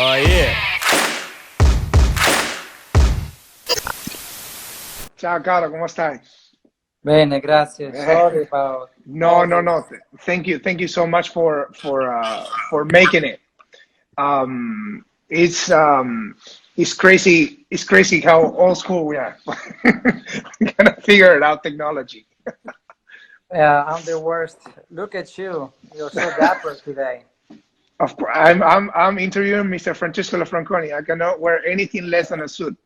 Oh yeah. Ciao caro, come stai? Bene, grazie. Eh, Sorry about no, all no, this. no. Thank you so much for making it. Um, it's um, it's crazy. It's crazy how old school we are. We cannot figure it out technology. Yeah, I'm the worst. Look at you. You're so dapper today. Of course, I'm interviewing Mr. Francesco Lafranconi. I cannot wear anything less than a suit.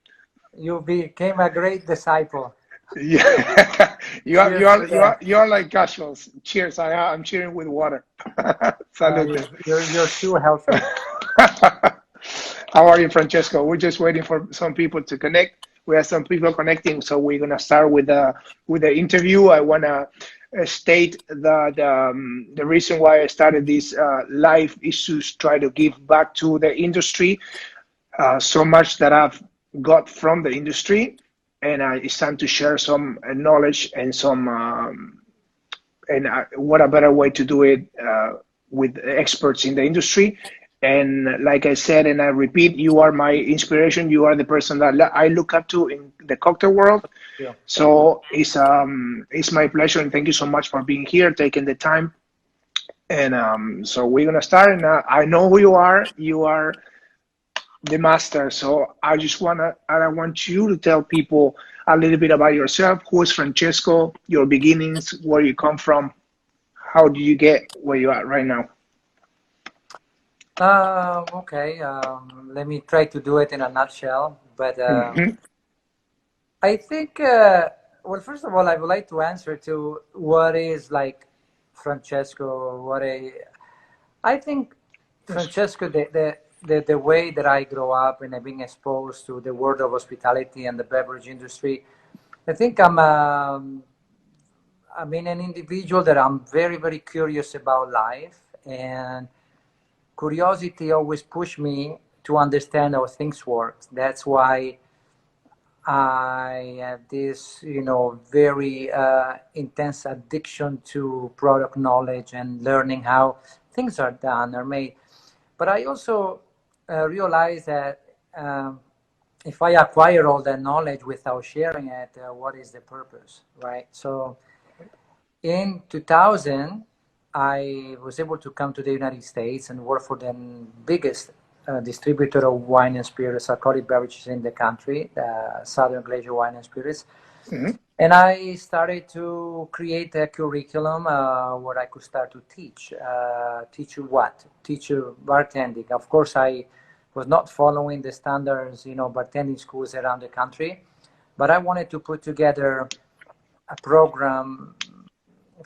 You became a great disciple. Yeah, Cheers to that. you are like casuals. Cheers! I'm cheering with water. Salute. You're too healthy. How are you, Francesco? We're just waiting for some people to connect. We have some people connecting, so we're gonna start with the interview. I wanna state the reason why I started this live is to try to give back to the industry so much that I've got from the industry, and it's time to share some knowledge and some what a better way to do it with experts in the industry. And like I said, and I repeat, you are my inspiration. You are the person that I look up to in the cocktail world. Yeah. So it's my pleasure, and thank you so much for being here, taking the time. And so we're gonna start. And I know who you are. You are the master. So I want you to tell people a little bit about yourself. Who is Francesco? Your beginnings, where you come from, how do you get where you are right now? Okay. Let me try to do it in a nutshell. But Hmm. I think, well, first of all, I would like to answer to what is like Francesco. I think Yes. Francesco, the way that I grow up and I've been exposed to the world of hospitality and the beverage industry, I think I'm in an individual that I'm very, very curious about life, and curiosity always pushed me to understand how things work. That's why I have this, very intense addiction to product knowledge and learning how things are done or made. But I also realize that if I acquire all that knowledge without sharing it, what is the purpose, right? So in 2000, I was able to come to the United States and work for the biggest distributor of wine and spirits, alcoholic beverages in the country, Southern Glacier Wine and Spirits. Hmm. And I started to create a curriculum where I could start to teach. Teach you what? Teach you bartending. Of course, I was not following the standards, bartending schools around the country, but I wanted to put together a program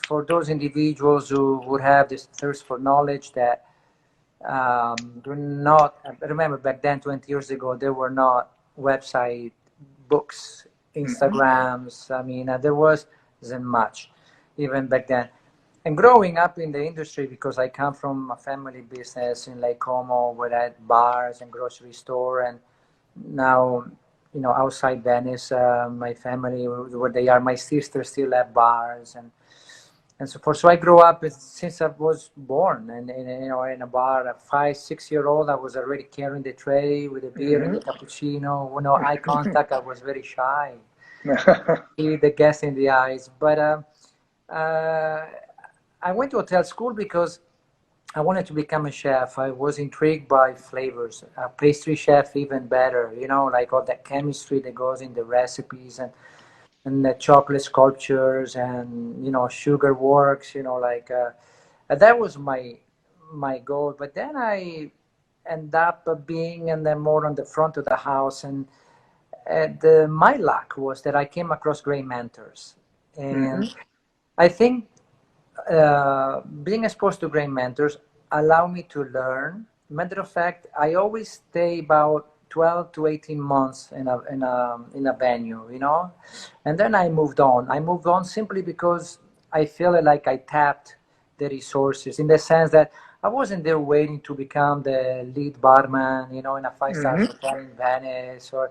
for those individuals who would have this thirst for knowledge that do not. I remember back then, 20 years ago, there were not website, books, Hmm. Instagrams. I mean, there wasn't much even back then. And growing up in the industry, because I come from a family business in Lake Como, where I had bars and grocery store, and now, outside Venice, my family, where they are, my sisters still have bars and so forth. So I grew up since I was born, and in a bar, at 5, 6 year old, I was already carrying the tray with the beer and Hmm. the cappuccino. Eye contact. I was very shy. Hmm. See the guests in the eyes, but uh, I went to hotel school because I wanted to become a chef. I was intrigued by flavors. A pastry chef, even better. Like all that chemistry that goes in the recipes and the chocolate sculptures and sugar works. And that was my goal. But then I end up being and then more on the front of the house, and my luck was that I came across great mentors, and Hmm. I think being exposed to great mentors allow me to learn. Matter of fact, I always stay about 12 to 18 months in a venue, and then I moved on. I moved on simply because I feel like I tapped the resources in the sense that I wasn't there waiting to become the lead barman, in a five-star Hmm. hotel in Venice. Or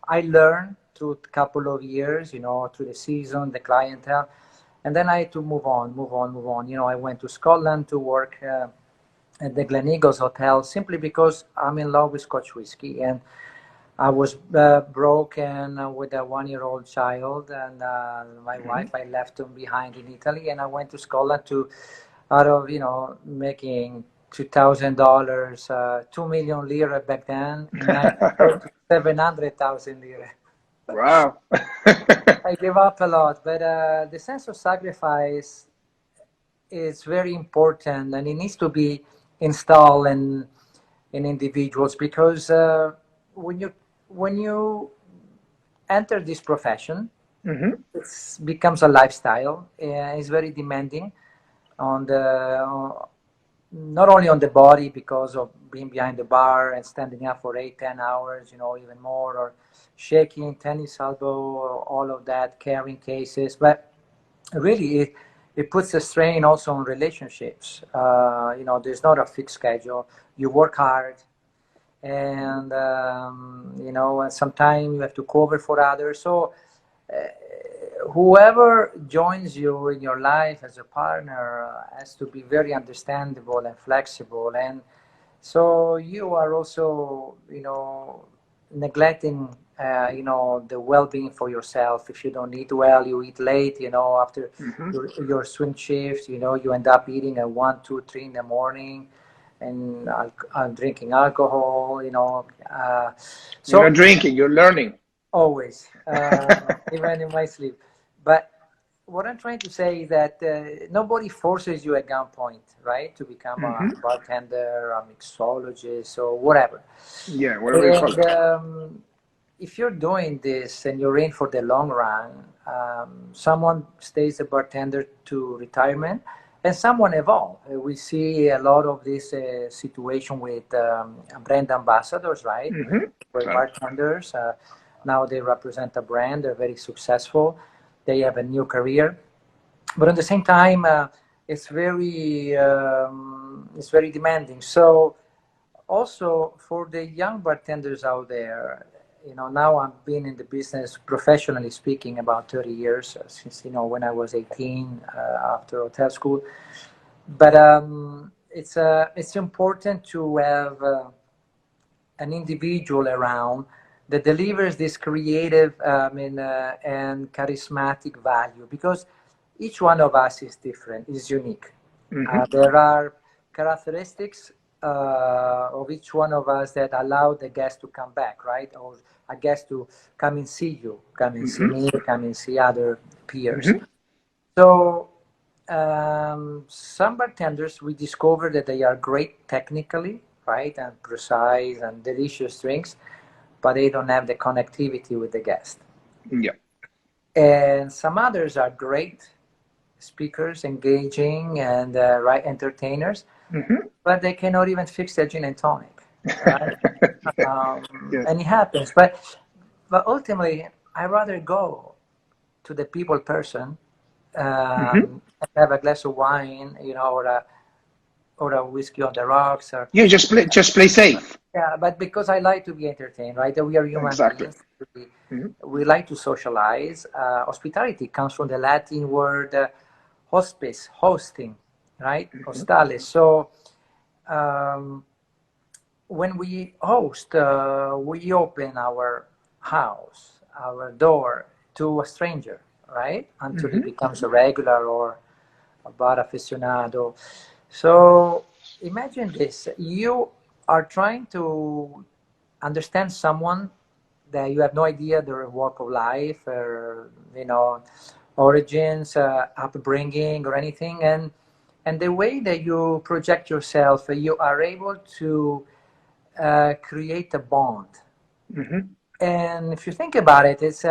I learned through a couple of years, through the season, the clientele, and then I had to move on, move on, move on. I went to Scotland to work at the Gleneagles Hotel simply because I'm in love with Scotch whiskey, and I was broken with a 1-year-old child, and my wife, I left them behind in Italy, and I went to Scotland to, out of, making $2,000, 2 million lira back then, in 1930, 700,000 lira. Wow. I gave up a lot, but the sense of sacrifice is very important, and it needs to be installed in individuals, because when you enter this profession, it becomes a lifestyle. It's very demanding on the not only on the body, because of being behind the bar and standing up for 8-10 hours, even more, or shaking, tennis elbow, all of that, carrying cases, but really it puts a strain also on relationships. There's not a fixed schedule. You work hard, and and sometimes you have to cover for others. So whoever joins you in your life as a partner has to be very understandable and flexible, and so you are also neglecting the well-being for yourself. If you don't eat well, you eat late, after your swing shift, you end up eating at 1, 2, 3 in the morning, and drinking alcohol, You're so not drinking, you're learning. always, even in my sleep. But what I'm trying to say is that nobody forces you at gunpoint, right, to become a bartender, a mixologist, or whatever. Yeah, whatever you call And it. if you're doing this and you're in for the long run, someone stays a bartender to retirement, and someone evolve. We see a lot of this situation with brand ambassadors, right? Where Right. bartenders now they represent a brand. They're very successful. They have a new career, but at the same time, it's very demanding. So also for the young bartenders out there, now I've been in the business professionally speaking about 30 years, since when I was 18, after hotel school. But it's important to have an individual around that delivers this creative and charismatic value, because each one of us is different, is unique. There are characteristics of each one of us that allow the guest to come back, right? Or a guest to come and see you, come and see me, come and see other peers. So some bartenders, we discover that they are great technically, right, and precise and delicious drinks, but they don't have the connectivity with the guest. Yeah. And some others are great speakers, engaging, and right entertainers, but they cannot even fix their gin and tonic, right? Yes. And it happens, but ultimately, I rather go to the people person and have a glass of wine, or a whiskey on the rocks, or Yeah, just play safe. yeah. But because I like to be entertained, right? We are human Exactly. beings. We like to socialize. Hospitality comes from the Latin word hospice, hosting, right? Hostales. So um, when we host, we open our house, our door to a stranger, right? Until he becomes a regular or a bar aficionado. So imagine this: you are trying to understand someone that you have no idea their walk of life, or origins, upbringing, or anything, and the way that you project yourself, you are able to create a bond. And if you think about it, it's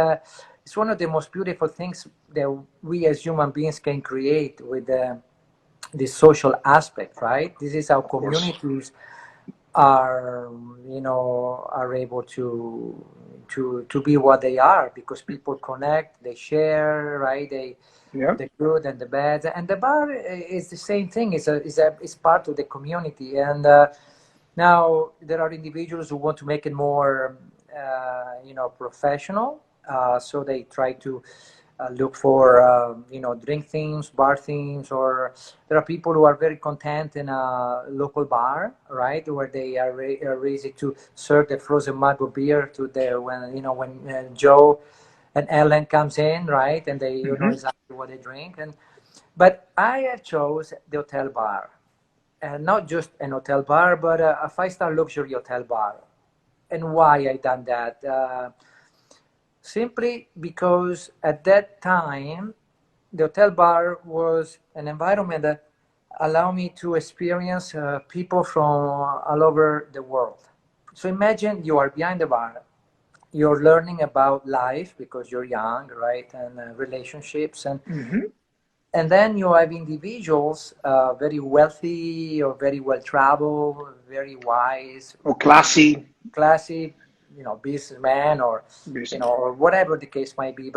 one of the most beautiful things that we as human beings can create with the social aspect, right? This is how Of course. communities are are able to be what they are, because people connect, they share, right? Yeah. The good and the bad, and the bar is the same thing. It's part of the community. And now there are individuals who want to make it more professional, so they try to look for drink themes, bar themes, or there are people who are very content in a local bar, right, where they are ready to serve the frozen mug of beer to their when Joe and Ellen comes in, right, and they know exactly what they drink. But I have chose the hotel bar, and not just an hotel bar, but a five-star luxury hotel bar. And why I done that? Simply because at that time, the hotel bar was an environment that allowed me to experience people from all over the world. So imagine you are behind the bar, you're learning about life because you're young, right, and relationships, and then you have individuals very wealthy or very well traveled, very wise, or classy, businessman or or whatever the case might be.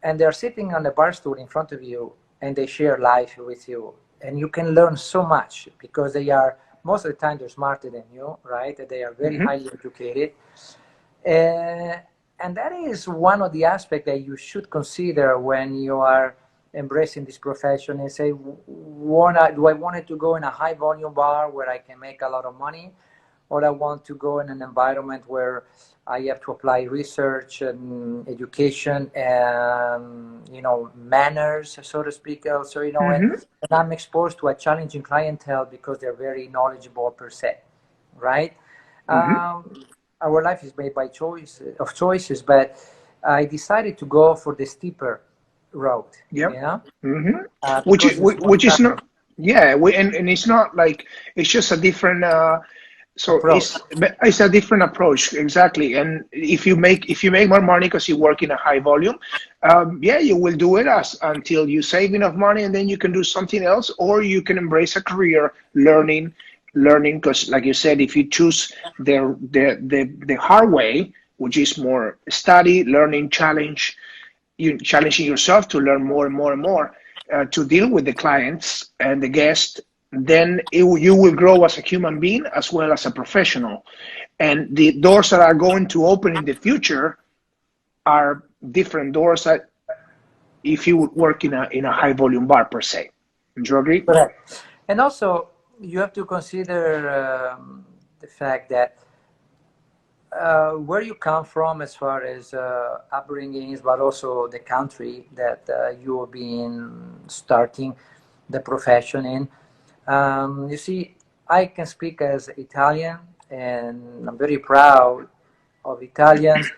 And they're sitting on a bar stool in front of you, and they share life with you, and you can learn so much because they are most of the time they're smarter than you, right? They are very highly educated, and that is one of the aspects that you should consider when you are embracing this profession and say, do I want to go in a high volume bar where I can make a lot of money, or I want to go in an environment where I have to apply research and education and manners, so to speak. Also, and I'm exposed to a challenging clientele because they're very knowledgeable per se, right? Our life is made by choices, but I decided to go for the steeper road. yeah, Which is not, and it's not like it's just a different so approach. it's a different approach, exactly. And if you make more money because you work in a high volume, you will do it until you save enough money, and then you can do something else, or you can embrace a career learning, because like you said, if you choose the hard way, which is more study, learning, challenging yourself to learn more and more and more, to deal with the clients and the guests, then you will grow as a human being as well as a professional. And the doors that are going to open in the future are different doors that if you would work in a high volume bar per se. Do you agree? Correct. And also, you have to consider the fact that where you come from as far as upbringings, but also the country that you have been starting the profession in. You see, I can speak as Italian, and I'm very proud of Italians.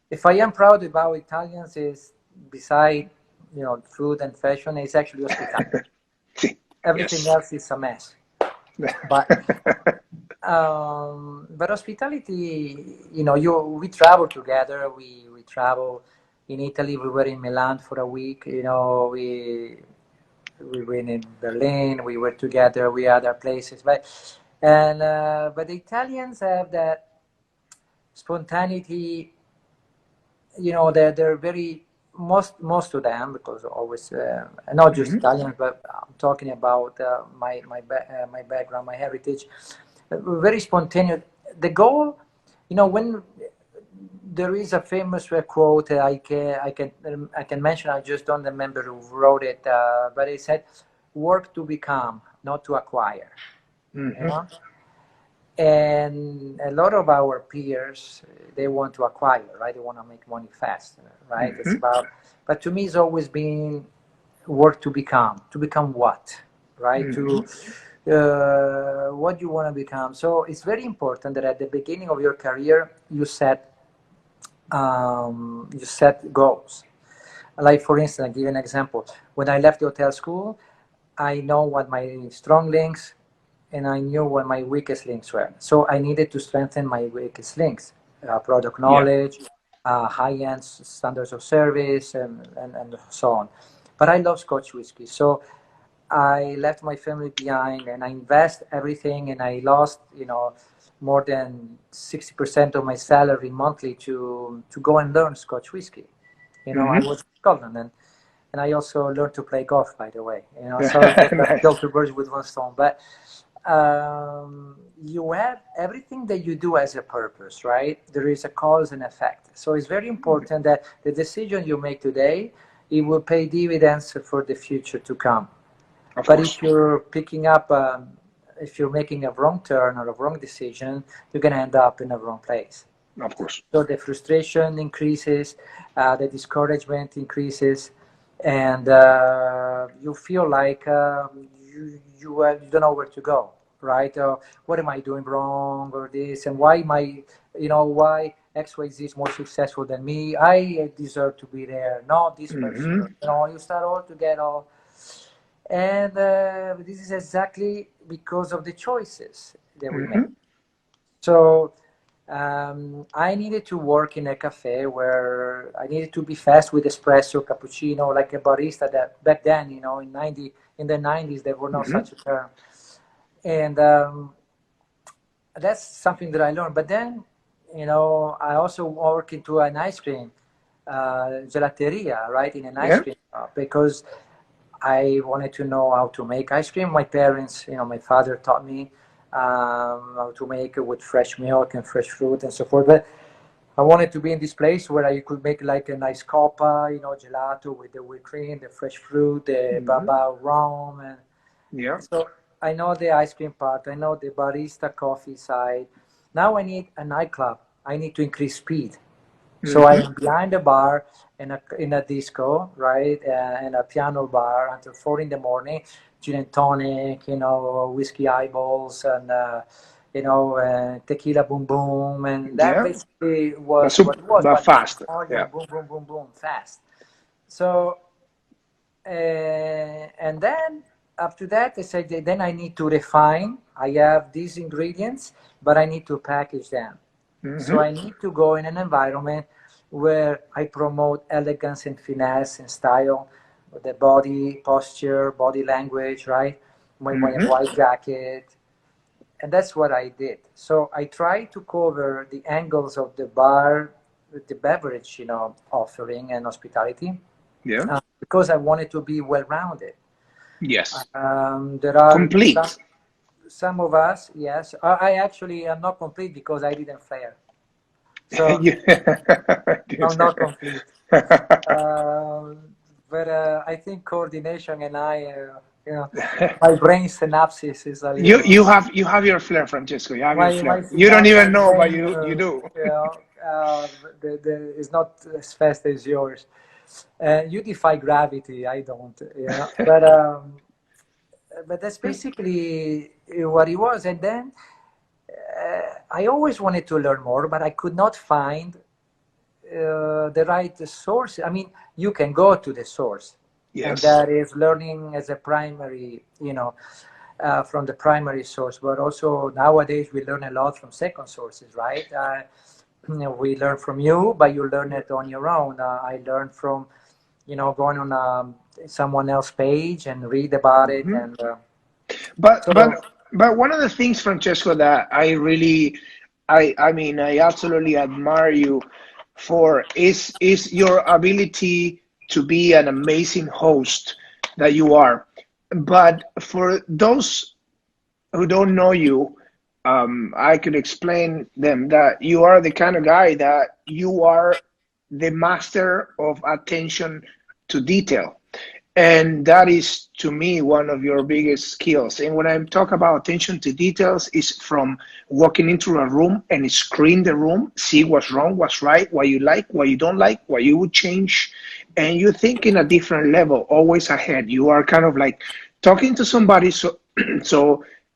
If I am proud about Italians, is beside food and fashion, is actually hospitality. Everything else is a mess. But hospitality, we travel together. We travel in Italy. We were in Milan for a week. We were in Berlin. We were together. We other places, but the Italians have that spontaneity. They're very most of them, because always not just Italians, but I'm talking about my background, my heritage. Very spontaneous. The goal, when there is a famous quote I can mention. I just don't remember who wrote it, but it said, "Work to become, not to acquire." And a lot of our peers, they want to acquire, right? They want to make money fast, right? It's about, but to me, it's always been work to become. To become what, right? To what you want to become. So it's very important that at the beginning of your career, you set goals. Like, for instance, I'll give you an example. When I left the hotel school, I know what my strong links and I knew what my weakest links were. So I needed to strengthen my weakest links, product knowledge, high-end standards of service, and so on. But I love Scotch whiskey. So I left my family behind and I invest everything, and I lost, more than 60% of my salary monthly to go and learn Scotch whiskey. I was in Scotland, and I also learned to play golf, by the way. So I kill two birds with one stone. But you have everything that you do as a purpose, right? There is a cause and effect. So it's very important that the decision you make today, it will pay dividends for the future to come. Of But course. if you're picking up, if you're making a wrong turn or a wrong decision, you're going to end up in a wrong place. Of course. So the frustration increases, the discouragement increases, and you feel like you don't know where to go, right? What am I doing wrong, or this, and why am I, why XYZ is more successful than me? I deserve to be there, not this person. You start all to get all, and this is exactly because of the choices that we make. So I needed to work in a cafe where I needed to be fast with espresso, cappuccino, like a barista. That back then, in the 90s, there were no such a term, and that's something that I learned. But then, I also work into an ice cream gelateria, right, in an ice cream shop, because I wanted to know how to make ice cream. My parents, my father taught me how to make it with fresh milk and fresh fruit and so forth. But I wanted to be in this place where I could make like a nice coppa, gelato with the whipped cream, the fresh fruit, the baba rum. And so I know the ice cream part. I know the barista coffee side. Now I need a nightclub. I need to increase speed. So I am behind the bar in a disco, right, in a piano bar until 4 in the morning, gin and tonic, whiskey eyeballs, and tequila boom boom, and that basically was what it was. But fast, boom boom boom boom, fast. So and then after that, I said, then I need to refine. I have these ingredients, but I need to package them. So I need to go in an environment where I promote elegance and finesse and style, the body posture, body language, right? My white jacket. And that's what I did. So I try to cover the angles of the bar, the beverage, offering and hospitality. Yeah. Because I wanted to be well-rounded. Yes. There are complete. Some of us, yes. I actually am not complete because I didn't flare. So I'm not complete. But I think coordination and my brain synapses is a little. You have your flair, Francesco. You have your flair. You don't even know, but you do. It's not as fast as yours. You defy gravity. I don't. But that's basically what it was. And then I always wanted to learn more, but I could not find the right source. I mean, you can go to the source, and that is learning as a primary, from the primary source. But also nowadays we learn a lot from second sources, right? We learn from you, but you learn it on your own. I learned from, going on someone else's page and read about it. And but one of the things, Francesco, that I really, I absolutely admire you for is your ability to be an amazing host that you are. But for those who don't know you, I could explain them that you are the kind of guy that you are the master of attention to detail. And that is, to me, one of your biggest skills. And when I talk about attention to details, is from walking into a room and screen the room, see what's wrong, what's right, what you like, what you don't like, what you would change. And you think in a different level, always ahead. You are kind of like talking to somebody. So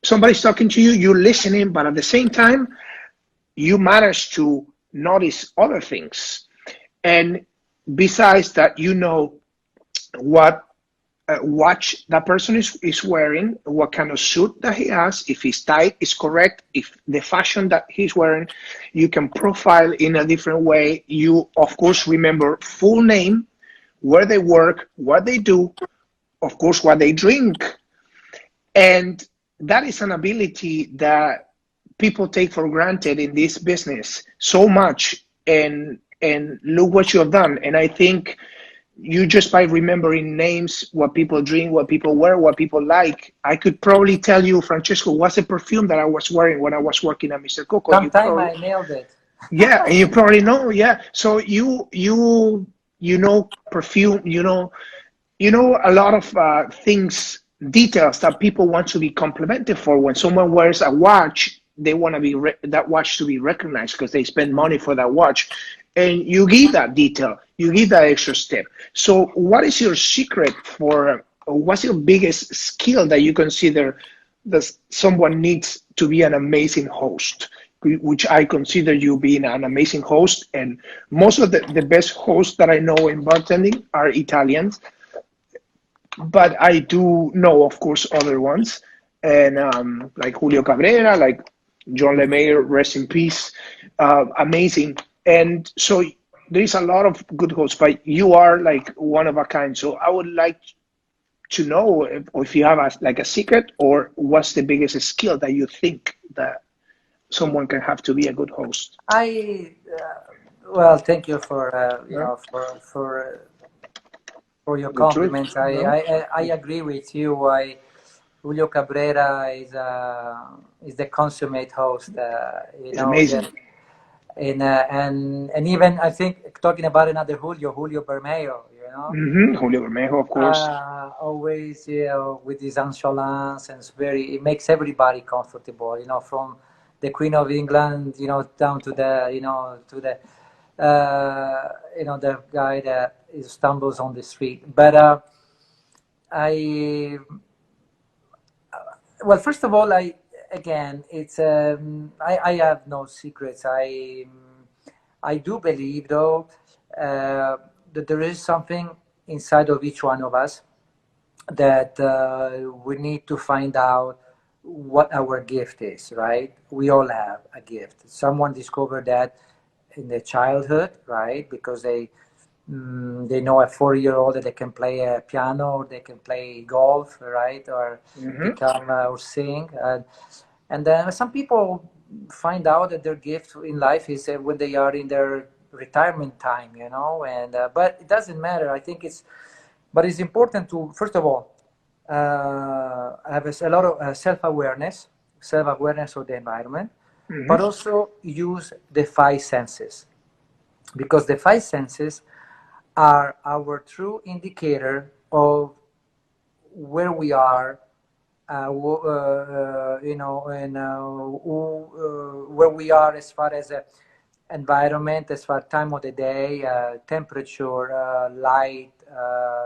somebody's talking to you, you're listening, but at the same time, you manage to notice other things. And besides that, what watch that person is wearing, what kind of suit that he has, if his tie is correct, if the fashion that he's wearing, you can profile in a different way. You, of course, remember full name, where they work, what they do, of course, what they drink. And that is an ability that people take for granted in this business so much. And look what you have done. And I think you, just by remembering names, what people drink, what people wear, what people like, I could probably tell you, Francesco, what's the perfume that I was wearing when I was working at Mr. COCO. Sometimes I nailed it. Yeah, and you probably know. Yeah, so you you know perfume, you know a lot of things, details that people want to be complimented for. When someone wears a watch, they want to be that watch to be recognized because they spend money for that watch, and you give that detail, you give that extra step. So what is your secret for, or what's your biggest skill that you consider that someone needs to be an amazing host, which I consider you being an amazing host? And most of the best hosts that I know in bartending are Italians, but I do know, of course, other ones, and like Julio Cabrera, like John LeMaire, rest in peace, amazing. And so there's a lot of good hosts, but you are like one of a kind. So I would like to know if you have like a secret, or what's the biggest skill that you think that someone can have to be a good host. Well, thank you for Yeah, for your the truth. compliments. No, I agree with you. Julio Cabrera is the consummate host. it's amazing. That, and even I think talking about another Julio Bermeo. Julio Bermejo, of course. Always, with his nonchalance, and it makes everybody comfortable. From the Queen of England, down to the guy that stumbles on the street. But I, well, first of all, it's I have no secrets. I do believe, though, that there is something inside of each one of us that we need to find out what our gift is, right? We all have a gift. Someone discovered that in their childhood, right? Because they know a 4-year-old that they can play a piano, or they can play golf, right? Or become or sing. And then some people find out that their gift in life is when they are in their retirement time, and but it doesn't matter. I think but it's important to, first of all, have a lot of self-awareness of the environment, but also use the five senses, because the five senses are our true indicator of where we are, and where we are as far as environment, as far as time of the day, temperature, light,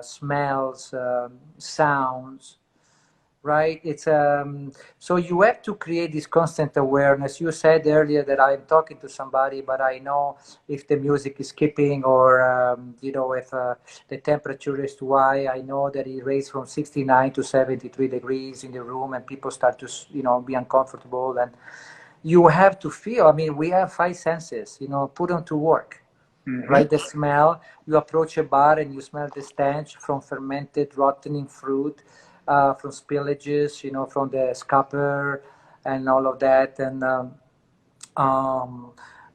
smells, sounds, right? It's so you have to create this constant awareness. You said earlier that I'm talking to somebody, but I know if the music is skipping, or if the temperature is too high. I know that it raised from 69 to 73 degrees in the room, and people start to be uncomfortable. And you have to feel. I mean, we have five senses. Put them to work. Right, the smell. You approach a bar and you smell the stench from fermented, rotting fruit, from spillages, from the scupper and all of that. And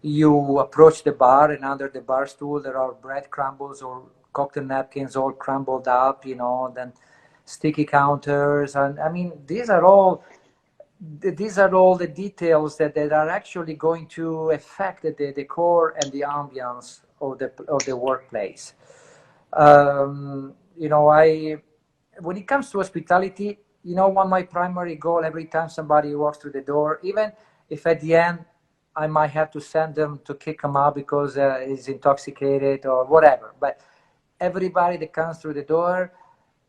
you approach the bar, and under the bar stool there are bread crumbles or cocktail napkins all crumbled up, then sticky counters. And I mean, these are all the details that are actually going to affect the decor and the ambience of the workplace. When it comes to hospitality, what my primary goal every time somebody walks through the door, even if at the end I might have to send them to kick him out because he's intoxicated or whatever, but everybody that comes through the door,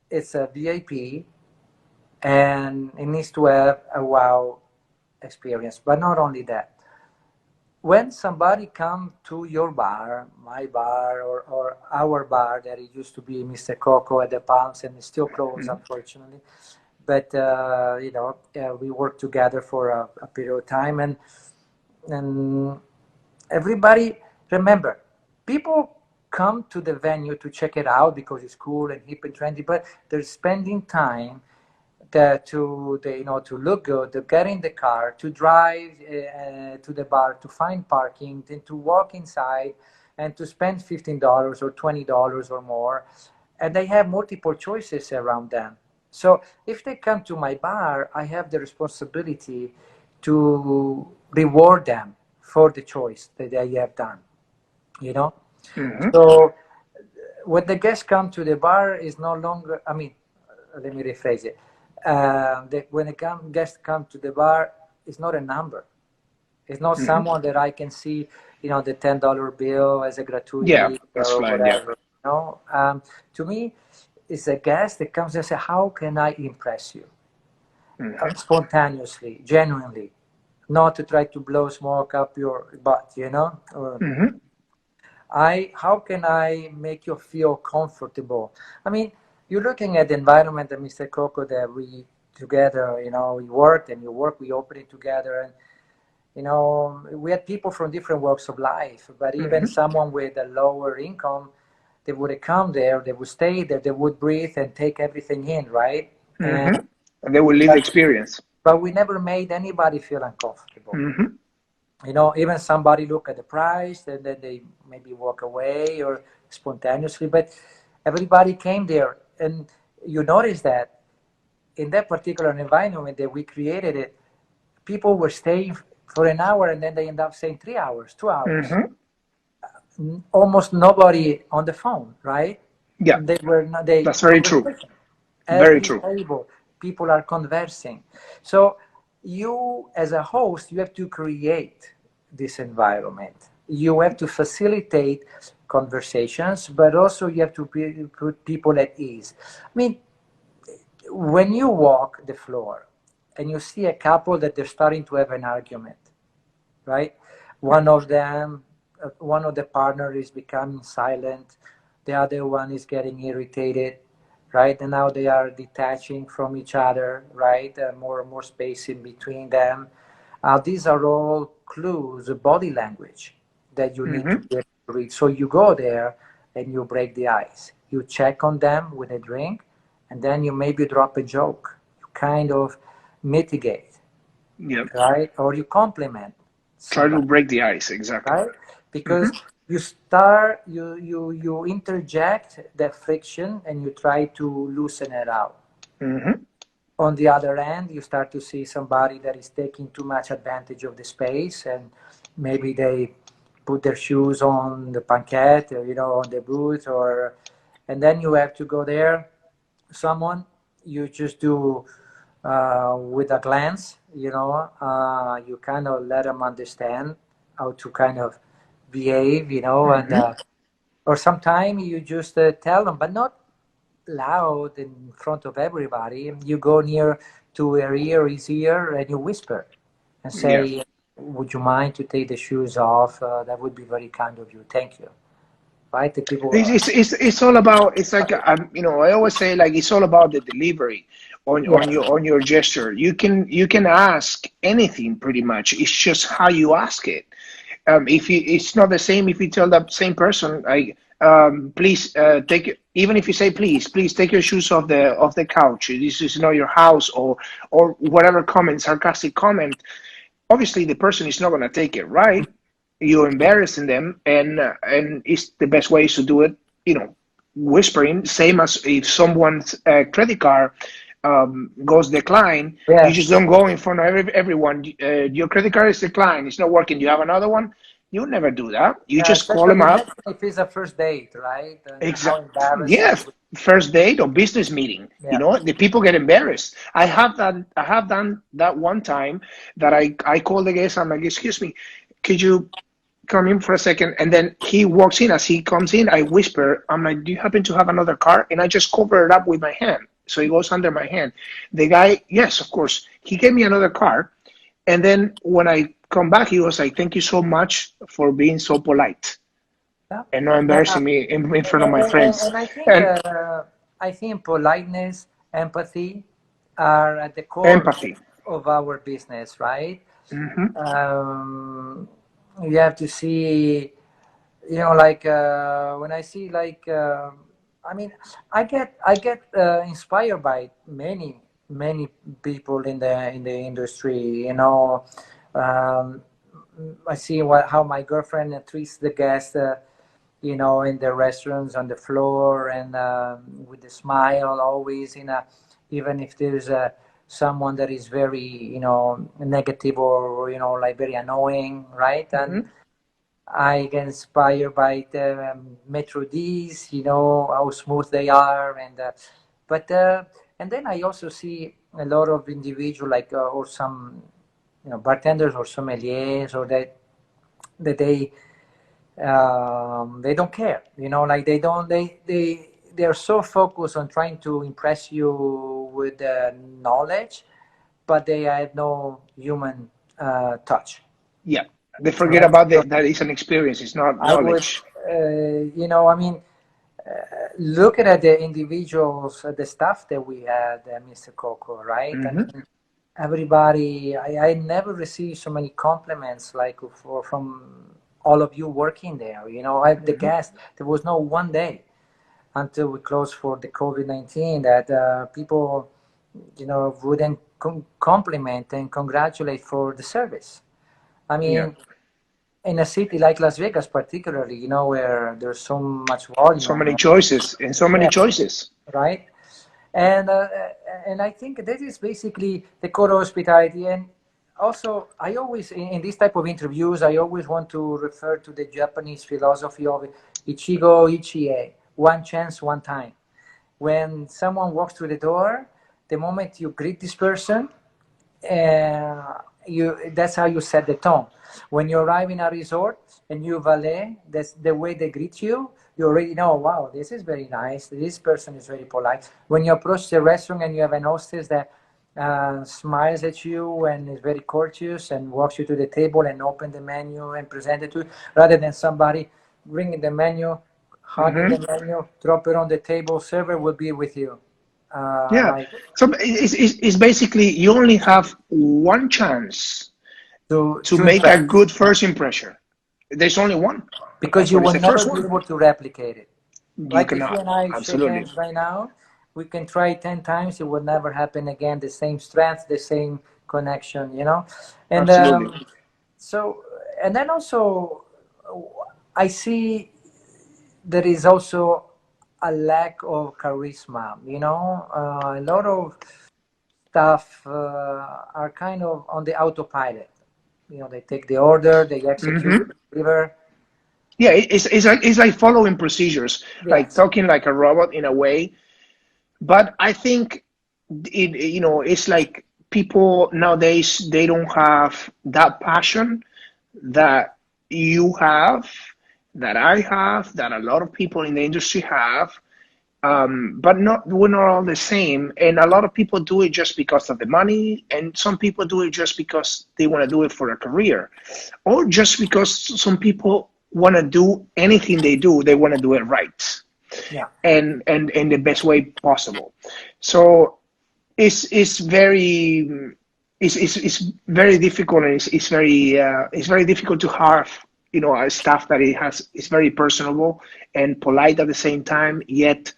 it's a VIP, and it needs to have a wow experience. But not only that, when somebody comes to your bar, my bar, or our bar that it used to be Mr. COCO at the Palms, and it's still closed, unfortunately, but we worked together for a period of time, and everybody, remember, people come to the venue to check it out because it's cool and hip and trendy, but they're spending time to look good, to get in the car, to drive to the bar, to find parking, then to walk inside and to spend $15 or $20 or more. And they have multiple choices around them. So if they come to my bar, I have the responsibility to reward them for the choice that they have done. So when the guests come to the bar, is no longer. I mean, let me rephrase it. When the guests come to the bar, it's not a number. It's not someone that I can see, the $10 bill as a Yeah, gratuity that's or fine. Yeah. whatever. To me, it's a guest that comes and says, "How can I impress you?" Spontaneously, genuinely, not to try to blow smoke up your butt. Or, how can I make you feel comfortable? I mean, you're looking at the environment that Mr. COCO that we together, we worked and we opened it together, and we had people from different walks of life, but even someone with a lower income, they would come there, they would stay there, they would breathe and take everything in, right? And they will live the experience. But we never made anybody feel uncomfortable. Even somebody look at the price and then they maybe walk away or spontaneously, but everybody came there. And you notice that in that particular environment that we created it, people were staying for an hour and then they end up staying 3 hours, 2 hours. Almost nobody on the phone, right? Yeah, they were not. They that's very true. Every Very true. table, people are conversing. So you, as a host, you have to create this environment. You have to facilitate conversations, but also you have to put people at ease. I mean, when you walk the floor and you see a couple that they're starting to have an argument, right? One of the partner is becoming silent, the other one is getting irritated, right? And now they are detaching from each other, right? More and more space in between them. These are all clues, body language that you need to be able to read. So you go there and you break the ice. You check on them with a drink, and then you maybe drop a joke. You kind of mitigate, right? Or you compliment. Try to break the ice, exactly. Right? Because you interject that friction and you try to loosen it out. On the other end, you start to see somebody that is taking too much advantage of the space, and maybe they put their shoes on the banquette or on the booth, and then you have to go there. Someone you just do with a glance, you kind of let them understand how to kind of behave, and or sometimes you just tell them, but not loud in front of everybody. You go near to his ear, and you whisper and say, "Would you mind to take the shoes off? That would be very kind of you. Thank you." Right? The people. It's all about. It's like I always say, like, it's all about the delivery on your gesture. You can ask anything pretty much. It's just how you ask it. It's not the same if you tell that same person, like, please take, even if you say please take your shoes off the couch. This is not your house, or whatever comment, sarcastic comment. Obviously, the person is not going to take it right. You're embarrassing them, and it's the best way to do it. Whispering, same as if someone's credit card goes decline. You just don't go in front of everyone. Your credit card is declined. It's not working. Do you have another one? You never do that. You just call them up. If it's a first date, right? Exactly. Yeah, first date or business meeting. The people get embarrassed. I have done that one time that I called the guest. I'm like, "Excuse me, could you come in for a second?" And then he walks in. As he comes in, I whisper, I'm like, "Do you happen to have another car?" And I just cover it up with my hand. So it goes under my hand. The guy, yes, of course. He gave me another car. And then when I come back, he was like, "Thank you so much for being so polite and not embarrassing me in front of my friends." And I think politeness, empathy are at the core of our business, right? You have to see, like when I see, like, I get inspired by many people in the industry. I see how my girlfriend treats the guests, in the restaurants, on the floor, and with a smile always. Even if there's someone that is very negative, or like very annoying, right? And I get inspired by the Metro D's, you know, how smooth they are, but and then I also see a lot of individual like or some, you know, bartenders or sommeliers, or that they don't care, you know, like they're so focused on trying to impress you with knowledge, but they have no human touch. Yeah, they forget Right. about that it's an experience, it's not I would, knowledge. you know, I mean, looking at the individuals, the staff that we had, Mr. Coco, right? I Hmm. mean, everybody, I never received so many compliments like from all of you working there. You know, the Hmm. guests, there was no one day until we closed for the COVID-19 that people, you know, wouldn't compliment and congratulate for the service. I Yeah, mean, in a city like Las Vegas, particularly, you know, where there's so much so volume. many choices and so many Yes, choices. right. And I think that is basically the core of hospitality. And also, I always in this type of interviews, I always want to refer to the Japanese philosophy of Ichigo Ichie, one chance, one time. When someone walks through the door, the moment you greet this person, that's how you set the tone. When you arrive in a resort and you valet, that's the way they greet you. You already know, wow, this is very nice. This person is very polite. When you approach the restaurant and you have an hostess that smiles at you and is very courteous and walks you to the table and open the menu and present it to you, rather than somebody bringing the menu, hugging the Hmm. menu, drop it on the table, server will be with you. Yeah, Like so it's basically you only have one chance to to make a impress. good first impression. There's only one. Because That's you what is will the never first be one. able to replicate it. You Like if you cannot. and I shake Absolutely. hands right now, we can try 10 times, it will never happen again. The same strength, the same connection, you know? And Absolutely. so, and then also, I see there is also a lack of charisma, you know? A lot of staff are kind of on the autopilot. You know, they take the order, they execute, Hmm. deliver. Yeah, it's like following procedures, like Yes. talking like a robot in a way. But I think it's like people nowadays they don't have that passion that you have, that I have, that a lot of people in the industry have. But not we're not all the same, and a lot of people do it just because of the money, and some people do it just because they want to do it for a career, or just because some people want to do anything they do, they want to do it right Yeah. and in the best way possible. So it's very it's very difficult, and it's very difficult to have a staff that it has is very personable and polite at the same time, yet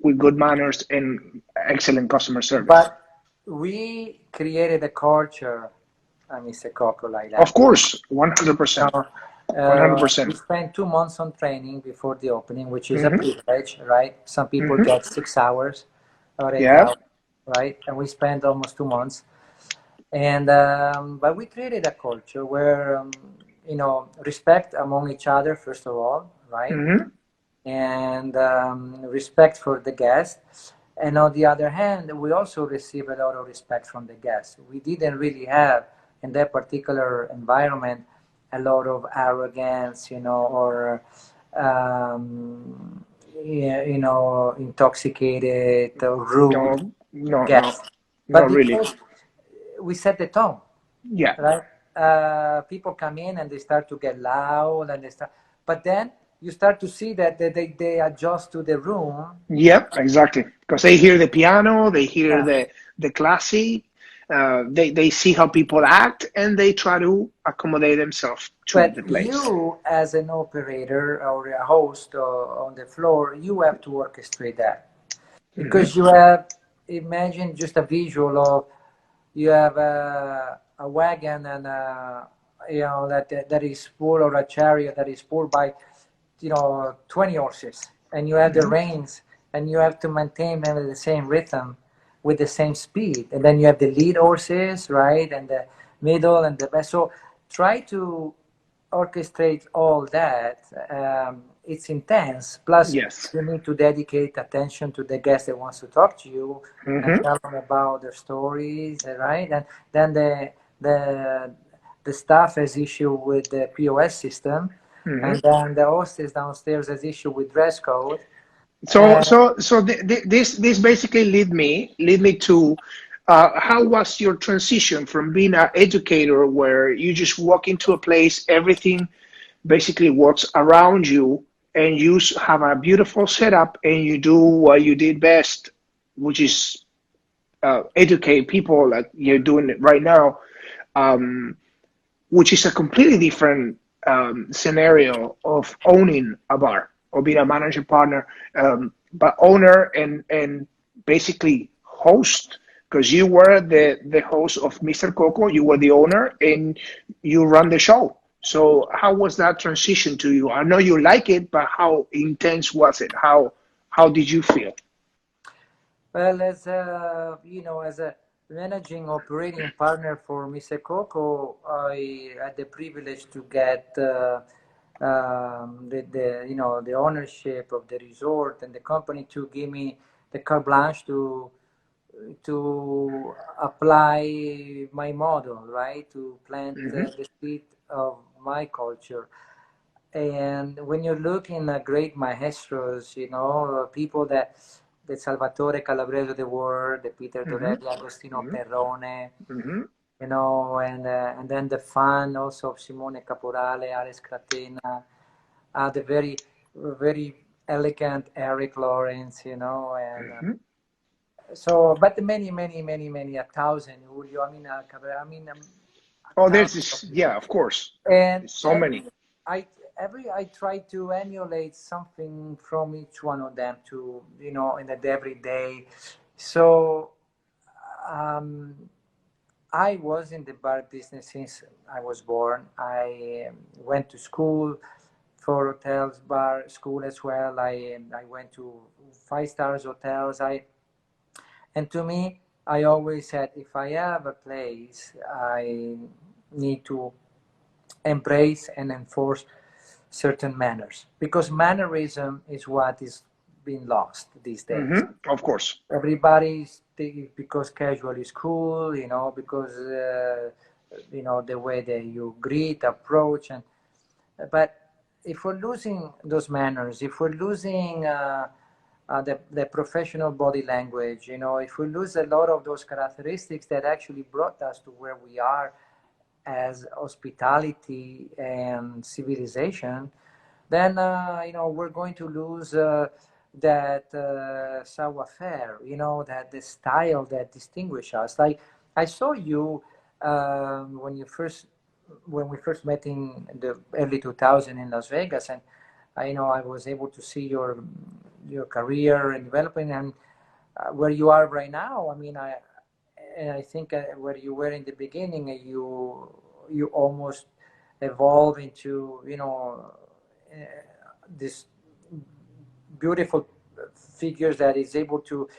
with good manners and excellent customer service. But we created a culture, Mr. Coco, like Of that. course, 100%, Now, we 100%. spent 2 months on training before the opening, which is a Hmm. privilege, right? Some people Hmm. get 6 hours or eight Yeah. hours, right? And we spent almost 2 months. And but we created a culture where you know, respect among each other first of all, right? Hmm. And respect for the guests. And on the other hand, we also receive a lot of respect from the guests. We didn't really have, in that particular environment, a lot of arrogance, you know, or yeah, you know, intoxicated or rude No, no, no, guests. But not really. because we set the tone, Yeah. right? People come in and they start to get loud and they start, but then you start to see that they adjust to the room. Yep, exactly. Because they hear the piano, they hear Yeah. the classic, they see how people act, and they try to accommodate themselves to But the place. you, as an operator or a host on the floor, you have to orchestrate that Hmm. because you have, imagine just a visual of, you have a wagon and you know that is full, or a chariot that is pulled by, you know, 20 horses, and you have the Hmm. reins, and you have to maintain them at the same rhythm with the same speed, and then you have the lead horses, right, and the middle and the best. So try to orchestrate all that, it's intense. Plus, Yes. you need to dedicate attention to the guest that wants to talk to you and tell them about their stories, right? And then the staff has issue with the POS system, and then the hostess downstairs has issue with dress code. This basically lead me to how was your transition from being an educator where you just walk into a place, everything basically works around you, and you have a beautiful setup, and you do what you did best, which is educate people like you're doing it right now, um, which is a completely different scenario of owning a bar or being a managing partner, but owner and basically host, because you were the host of Mr. COCO, you were the owner and you run the show. So how was that transition to you? I know you like it, but how intense was it? How did you feel? Well, as a, as a managing operating partner for Mr. Coco, I had the privilege to get the ownership of the resort and the company to give me the carte blanche to apply my model, right? To plant the seed of my culture. And when you're looking at great maestros, people that the Salvatore Calabrese of the world, the Peter Torelli, Agostino Perrone, and then the fan also of Simone Caporale, Alex Catena, the very, very elegant Eric Lawrence, and so, but many, many, many, many, 1,000, Julio, Oh, 1,000 there's of this, people. yeah, of course, And so many. I I try to emulate something from each one of them to in the everyday. So um, I was in the bar business since I was born. I went to school for hotels, bar school as well. I went to 5 stars hotels. And to me, I always said if I have a place, I need to embrace and enforce certain manners, because mannerism is what is being lost these days. Of course. Everybody's because casual is cool, because the way that you greet, approach, and but if we're losing those manners, if we're losing the professional body language, if we lose a lot of those characteristics that actually brought us to where we are as hospitality and civilization, then we're going to lose that savoir-faire, that the style that distinguish us. Like I saw you when we first met in the early 2000 in Las Vegas, and I was able to see your career and developing, and where you are right now. I think where you were in the beginning, you almost evolve into this beautiful figures that is able to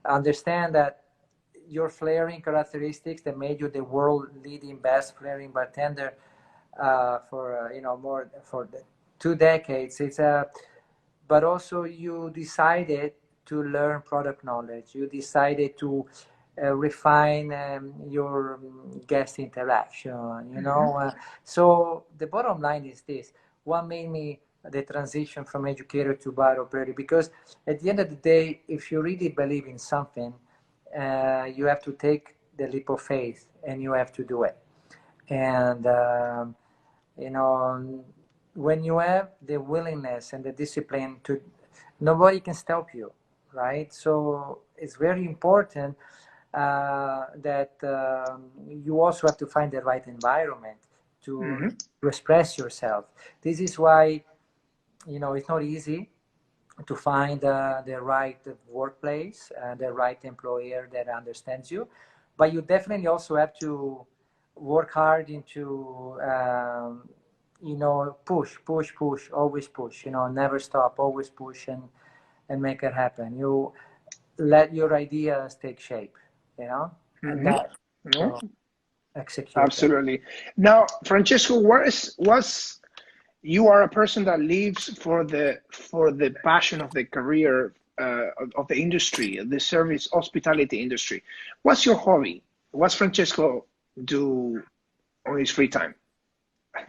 understand that your flaring characteristics that made you the world leading best flaring bartender for more for the 2 decades. But also you decided to learn product knowledge. You decided to refine your guest interaction. So the bottom line is this: what made me the transition from educator to bar operator? Because at the end of the day, if you really believe in something, you have to take the leap of faith and you have to do it. And you know when you have the willingness and the discipline to, nobody can stop you, right? So it's very important that you also have to find the right environment to express yourself. This is why it's not easy to find the right workplace, the right employer that understands you, but you definitely also have to work hard into push, always push, never stop, always push, and make it happen. You let your ideas take shape, and that. No? execute them. Absolutely. Now, Francesco, you are a person that lives for the passion of the career of the industry, the service hospitality industry. What's your hobby? What's Francesco do on his free time?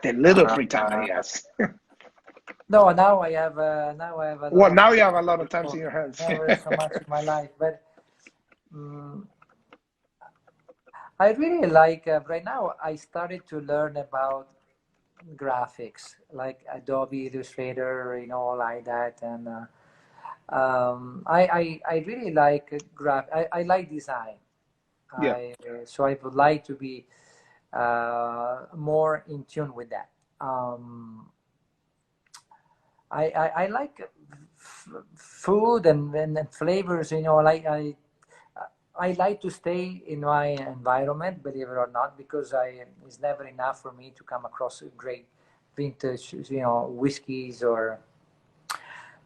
The little free time that he has. No, now I have a lot Well, of now you have a lot of times in your hands. never so much in my life, but I really like right now. I started to learn about graphics, like Adobe Illustrator, like that, and I really like I like design. Yeah. So I would like to be more in tune with that. I like food and flavors. Like I like to stay in my environment, believe it or not, because it's never enough for me to come across great vintage, whiskeys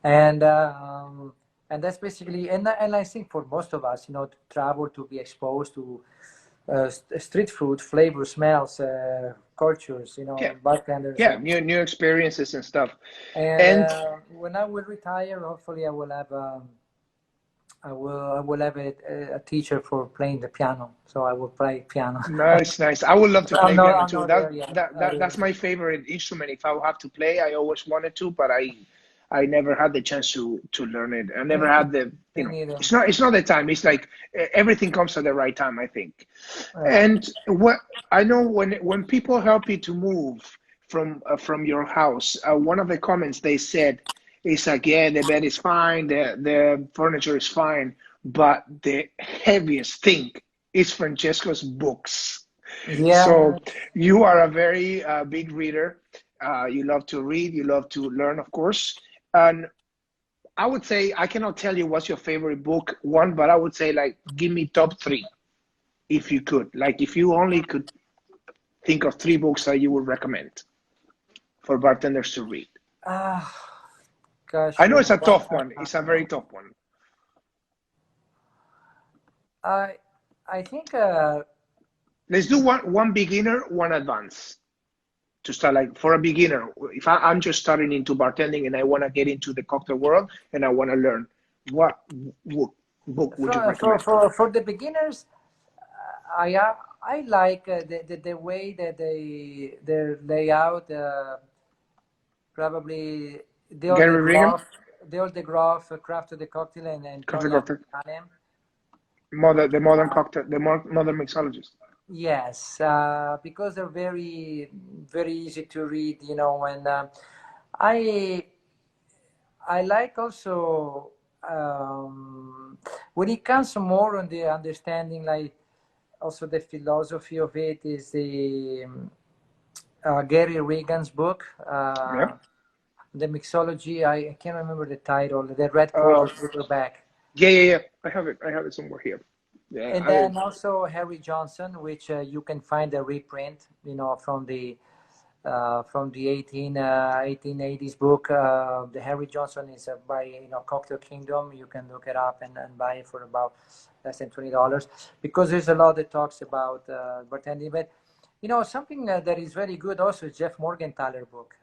and um, and that's basically and I think for most of us, to travel, to be exposed to street food, flavor, smells, cultures, Yeah. bartenders, Yeah. New experiences and stuff. and And when I will retire, hopefully I will have a teacher for playing the piano, so I will play piano. nice, nice. I would love to play piano I'm too. not there yet. That's my favorite instrument. If I would have to play, I always wanted to, but I never had the chance to learn it. I never had the, Me neither. it's not the time. It's like everything comes at the right time, I think. Yeah. And what I know, when people help you to move from your house, one of the comments they said is like, yeah, the bed is fine, the furniture is fine, but the heaviest thing is Francesco's books. Yeah. So you are a very big reader. You love to read, you love to learn, of course. And I would say, I cannot tell you what's your favorite book one, but I would say, like, give me top three if you could. Like, if you only could think of three books that you would recommend for bartenders to read. Ah, gosh, I know it's a tough one. It's a very tough one. I I think Let's do one beginner, one advanced to start. Like, for a beginner, if I'm just starting into bartending and I want to get into the cocktail world and I want to learn, what book would you recommend? for the beginners, I like the way that they lay out probably Gary Regan, the old Graf, Craft of the Cocktail, and Coffee Tonya Cocktail, Hanem. the modern cocktail, modern mixologist. Yes, because they're very, very easy to read, and I I like also when it comes more on the understanding, like also the philosophy of it is the Gary Regan's book, Yeah. the mixology. I can't remember the title, the red Uh, cover paperback. yeah. I have it. I have it somewhere here. Yeah. And then also Harry Johnson, which you can find a reprint, from the 1880s book. The Harry Johnson is by Cocktail Kingdom. You can look it up and buy it for about less than $20, because there's a lot that talks about bartending. But something that is very good also is Jeff Morgenthaler book.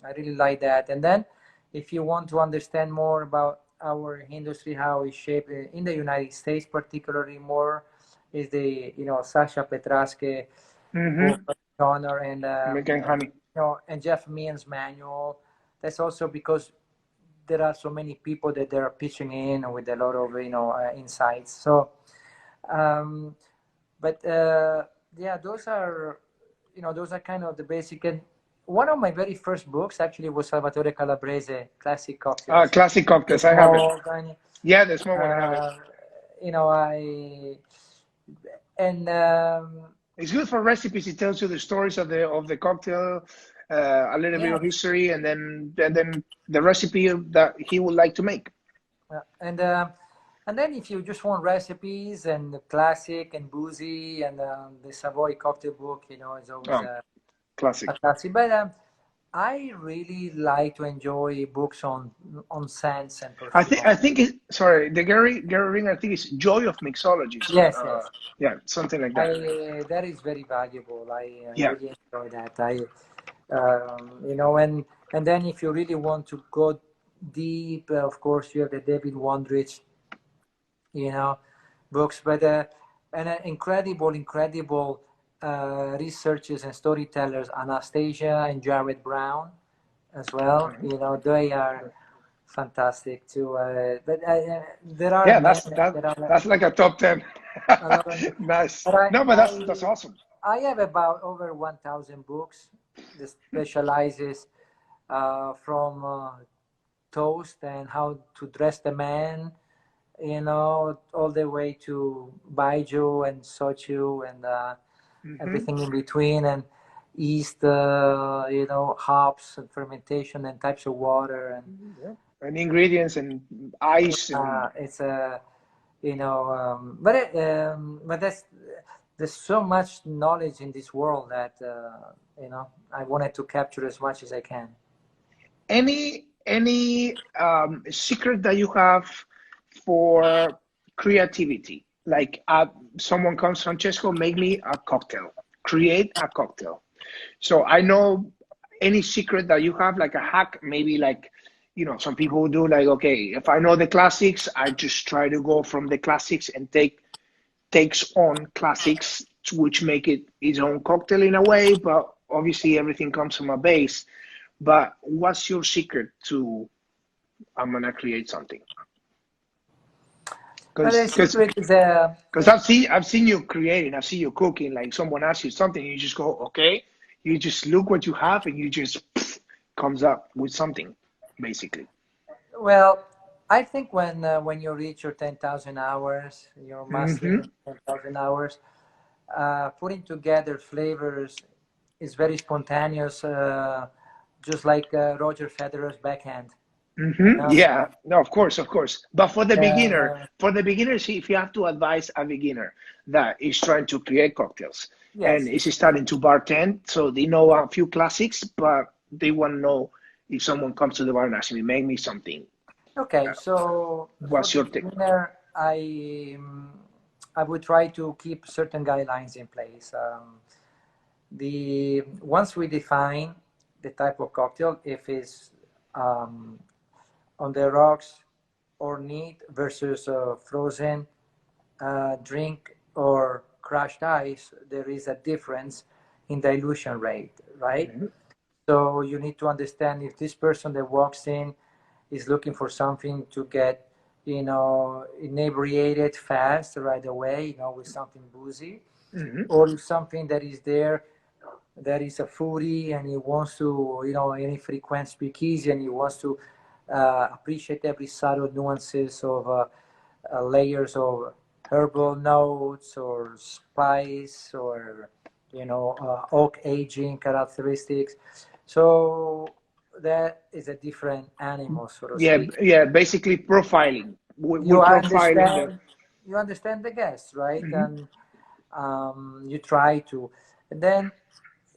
I really like that. And then if you want to understand more about our industry, how it's shaped in the United States, particularly more, is the Sasha Petraske book, Honor, Making honey. and Jeff Meehan's manual. That's also because there are so many people that they're pitching in with a lot of insights. So, but yeah, those are kind of the basic. And one of my very first books actually was Salvatore Calabrese, Classic Cocktails. Classic cocktails. I have it. Yeah, the small one. I have it. It's good for recipes. It tells you the stories of the cocktail, a little bit of history, and then the recipe that he would like to make. And then if you just want recipes and the classic and boozy and the Savoy cocktail book, is always classic. a classic. But I really like to enjoy books on scents and I perfume. think it, sorry, the Gary Ring, I think it's Joy of Mixologist. Yes, yes. Yeah, something like that. That is very valuable. I Yeah. really enjoy that. You know, and then if you really want to go deep, of course, you have the David Wondrich, you know, books, but and incredible researchers and storytellers, Anastasia and Jared Brown as well. Mhm. You know, they are fantastic too. But there are Yeah, men, there are that's like a top 10. a lot of, Nice. but No, but that's awesome. I have about over 1,000 books that specializes from toast and how to dress the man, you know, all the way to baijiu and sochu and Hmm. everything in between, and yeast, you know, hops and fermentation and types of water, and Yeah. And ingredients and ice and it's a you know, but that's there's so much knowledge in this world that you know, I wanted to capture as much as I can. any secret that you have for creativity. Like someone comes, Francesco, make me a cocktail, create a cocktail. So I know any secret that you have, like a hack, maybe like, some people will do like, okay, if I know the classics, I just try to go from the classics and takes on classics, which make it his own cocktail in a way, but obviously everything comes from a base. But what's your secret to I'm gonna create something? But the Because secret is because I've seen you creating, I've seen you cooking. Like someone asks you something, you just go, okay. You just look what you have, and you just comes up with something, basically. well, I think when you reach your 10,000 hours, you're Hmm. mastering 10,000 hours, putting together flavors is very spontaneous, just like Roger Federer's backhand. You Hmm. know, Yeah. No, of course, of course. But uh, for the beginner, see, if you have to advise a beginner that is trying to create cocktails and yes. is starting to bartend, so they know a few classics, but they want to know if someone comes to the bar and asks me, make me something. Okay, so for What's the your take? beginner, I would try to keep certain guidelines in place. The once we define the type of cocktail, if it's um, on the rocks or neat versus frozen drink or crushed ice, there is a difference in dilution rate, right? Hmm. So you need to understand if this person that walks in is looking for something to get, you know, inebriated fast right away, you know, with something boozy, Hmm. or if something that is there that is a foodie and he wants to, you know, any frequent speakeasy and he wants to appreciate every subtle nuances of layers of herbal notes or spice or, you know, oak aging characteristics. So that is a different animal, so to Yeah, speak. yeah. Basically, profiling. We You profile in the. understand the guest, right? Hmm. And you try to, and then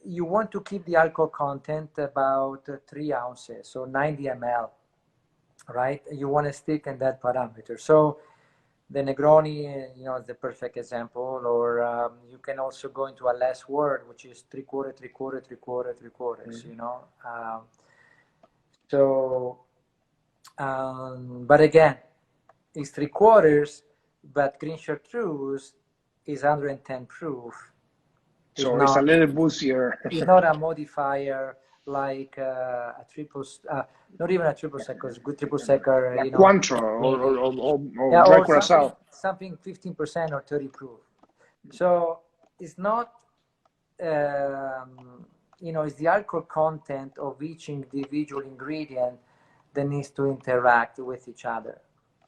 you want to keep the alcohol content about 3 ounces, so 90 ml, right? You want to stick in that parameter. So the Negroni, you know, is the perfect example. Or you can also go into a less word, which is three quarter, three quarter, three quarter, three quarters. You know, so but again, it's 3 quarters, but green chartreuse is 110 proof. Is So it's a not little boozier. is not a modifier like a triple, not even a triple sec, because good triple sec are, Like you know, Cointreau maybe, or yeah, dry or curacao. something 15% or 30 proof. So it's not, you know, it's the alcohol content of each individual ingredient that needs to interact with each other.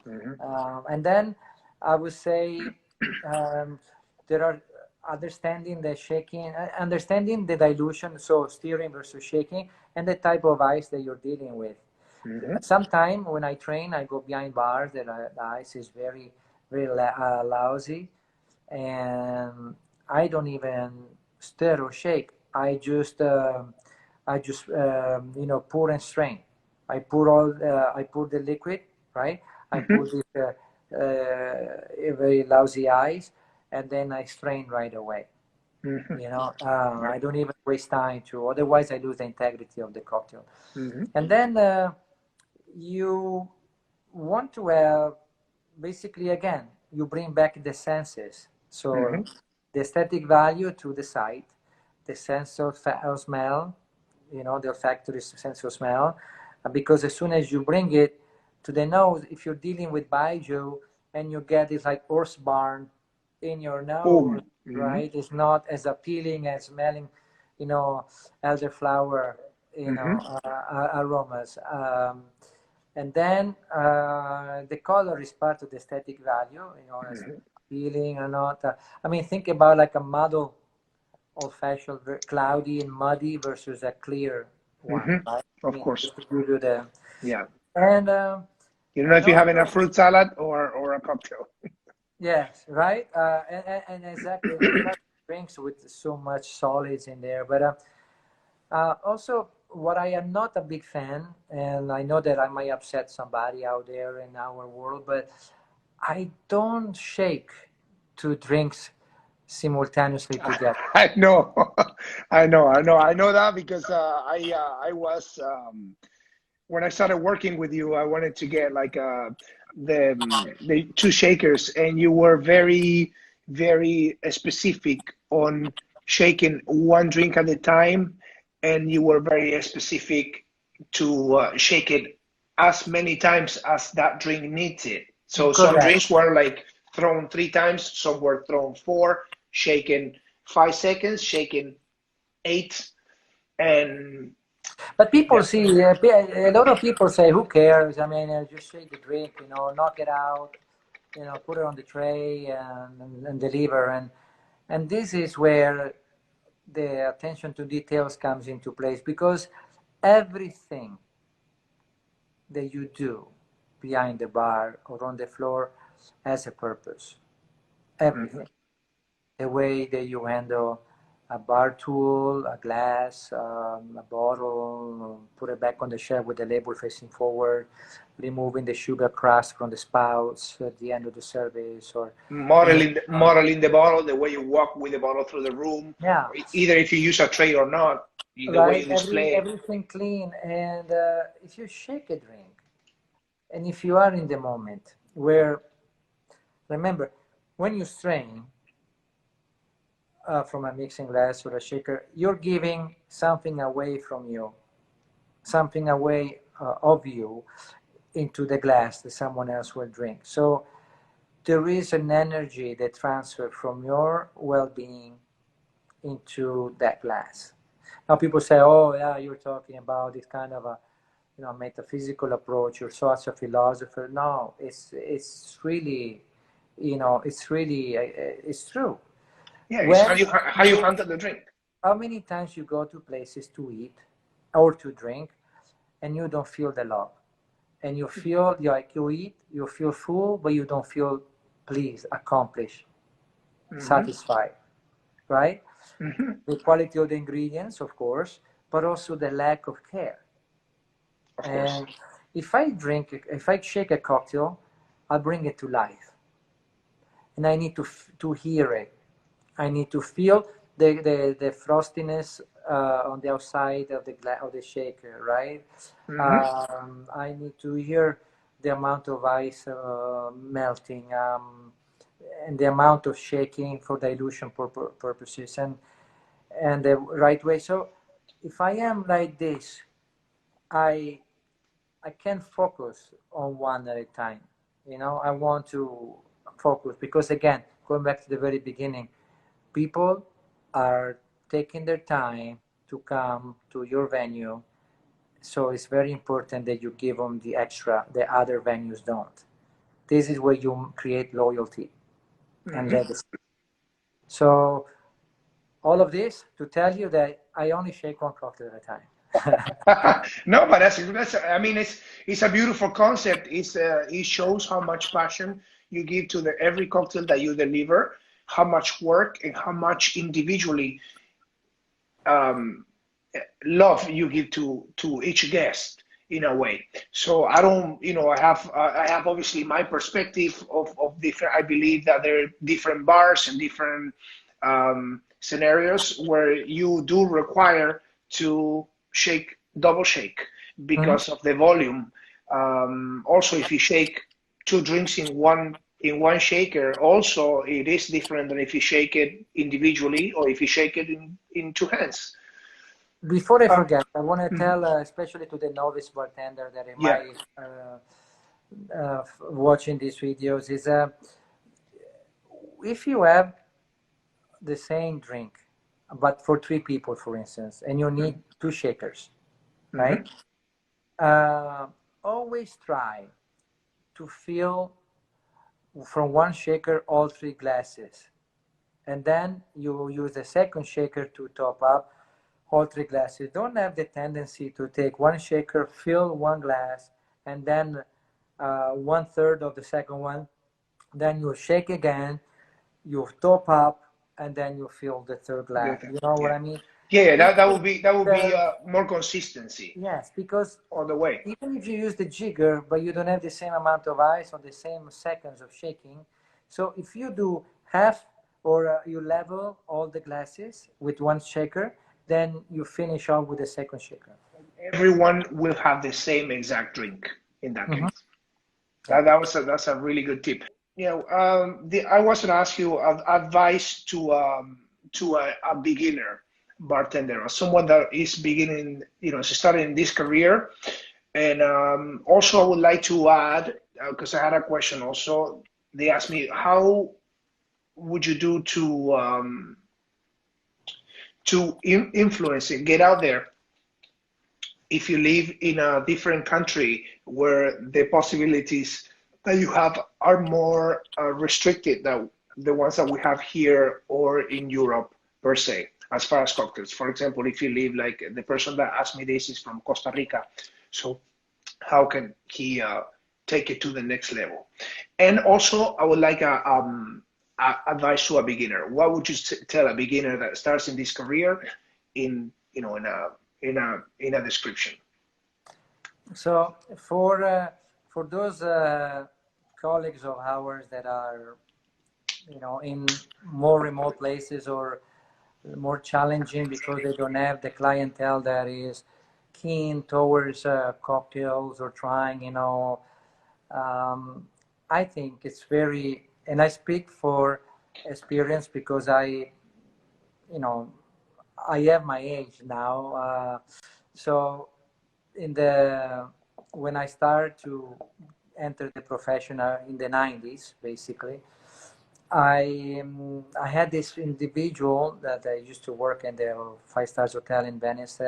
Hmm. And then I would say um, there are understanding the shaking, understanding the dilution, so stirring versus shaking, and the type of ice that you're dealing with. Hmm. Sometimes when I train, I go behind bars that the ice is very lousy, and I don't even stir or shake. I just I just pour and strain. I pour the liquid, right? I pour this very lousy ice, and then I strain right away. I don't even waste time to, otherwise I lose the integrity of the cocktail. And then you want to have, basically, again, you bring back the senses. So the aesthetic value to the sight, the sense of smell, the olfactory sense of smell, because as soon as you bring it to the nose, if you're dealing with baijiu and you get this like horse barn in your nose, right? It's not as appealing as smelling, elderflower, aromas. And then the color is part of the aesthetic value, as appealing or not. Think about like a muddle old-fashioned, cloudy and muddy versus a clear one, right? Of course. Just to give you the... Yeah. And you don't know if you're having a fruit salad or a cocktail. Yes, right. And exactly, drinks with so much solids in there. But also, what I am not a big fan, and I know that I might upset somebody out there in our world, but I don't shake two drinks simultaneously together. I know that because I was when I started working with you, I wanted to get like the two shakers, and you were very, very specific on shaking one drink at a time, and you were very specific to shake it as many times as that drink needs it. So some drinks were like thrown 3 times, some were thrown 4, shaken 5 seconds, shaken 8, and but people see a lot of people say, who cares? Just shake the drink, knock it out, put it on the tray and deliver. And this is where the attention to details comes into place, because everything that you do behind the bar or on the floor has a purpose. Everything. The way that you handle a bar tool, a glass, a bottle, put it back on the shelf with the label facing forward, removing the sugar crust from the spouts at the end of the service, or modeling the bottle, the way you walk with the bottle through the room, either if you use a tray or not, the way you display everything clean. And if you shake a drink, and if you are in the moment where, remember, when you strain from a mixing glass or a shaker, you're giving something away from you, something away of you into the glass that someone else will drink. So there is an energy that transfers from your well-being into that glass. Now people say, oh yeah, you're talking about this kind of a metaphysical approach, you're such a philosopher. No, it's really, it's true. Yeah, it's how you handle the drink. How many times you go to places to eat or to drink and you don't feel the love, and you feel like you eat, you feel full, but you don't feel pleased, accomplished, satisfied, right? The quality of the ingredients, of course, but also the lack of care. And if I shake a cocktail, I bring it to life, and I need to hear it. I need to feel the frostiness on the outside of the shaker, right? I need to hear the amount of ice melting, and the amount of shaking for dilution purposes, and the right way. So if I am like this, I can't focus on one at a time. I want to focus, because again, going back to the very beginning, people are taking their time to come to your venue. So it's very important that you give them the extra that other venues don't. This is where you create loyalty and legacy. So all of this to tell you that I only shake one cocktail at a time. No, but that's it's a beautiful concept. It shows how much passion you give to every cocktail that you deliver, how much work and how much individually love you give to each guest in a way. So I don't, I have obviously my perspective of different. I believe that there are different bars and different scenarios where you do require to shake, double shake Mhm. because of the volume. Also, if you shake two drinks in one shaker, also it is different than if you shake it individually or if you shake it in two hands. Before I Uh, forget, I want to mhm. tell, especially to the novice bartender that Yeah. might watching these videos, is if you have the same drink, but for three people, for instance, and you need two shakers, Hmm. right? Uh, Always try to fill from one shaker all three glasses, and then you use the second shaker to top up all three glasses. Don't have the tendency to take one shaker, fill one glass, and then one third of the second one. Then you shake again, you top up, and then you fill the third glass. You know what Yeah. I mean? Yeah, It, that would be uh, more consistency yes, because on the way. even if you use the jigger, but you don't have the same amount of ice or the same seconds of shaking, so if you do half or you level all the glasses with one shaker, then you finish off with the second shaker. Everyone will have the same exact drink in that Hmm. case. Yeah. That's a really good tip. I was to ask you advice to a beginner bartender or someone that is beginning, starting this career. And also, I would like to add, because I had a question also. They asked me, how would you do to influence it, get out there if you live in a different country where the possibilities that you have are more restricted than the ones that we have here or in Europe per se, as far as cocktails. For example, if you live, like the person that asked me this is from Costa Rica, so how can he take it to the next level? And also, I would like advice to a beginner. What would you tell a beginner that starts in this career in in a description? So for those colleagues of ours that are in more remote places or more challenging because they don't have the clientele that is keen towards cocktails or trying, I think it's very, and I speak for experience because you know, I have my age now. So in the when I started to enter the profession in the 90s, basically, I had this individual that I used to work in the five stars hotel in Venice,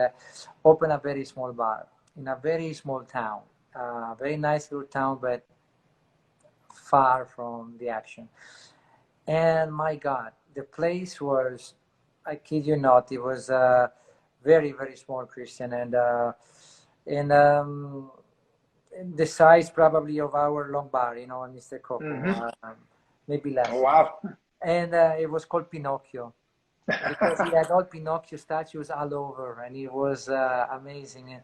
open a very small bar in a very small town, very nice little town, but far from the action. And my God, the place was, I kid you not, it was very, very small, Christian, and the size probably of our long bar, Mr. Coco, Hmm. maybe Oh, less. wow. And it was called Pinocchio because he had all Pinocchio statues all over, and it was amazing.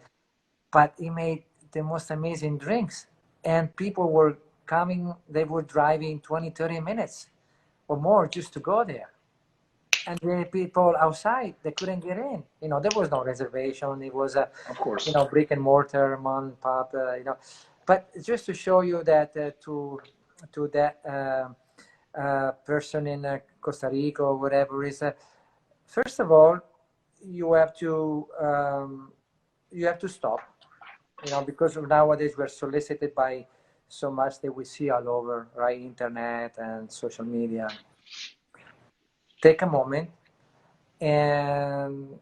But he made the most amazing drinks, and people were coming, they were driving 20, 30 minutes or more just to go there. And the people outside, they couldn't get in. There was no reservation. It was a, Of course. brick and mortar, mom and pop, But just to show you that to that person in Costa Rica or whatever is, first of all, you have to stop, because nowadays we're solicited by so much that we see all over, right? Internet and social media. Take a moment and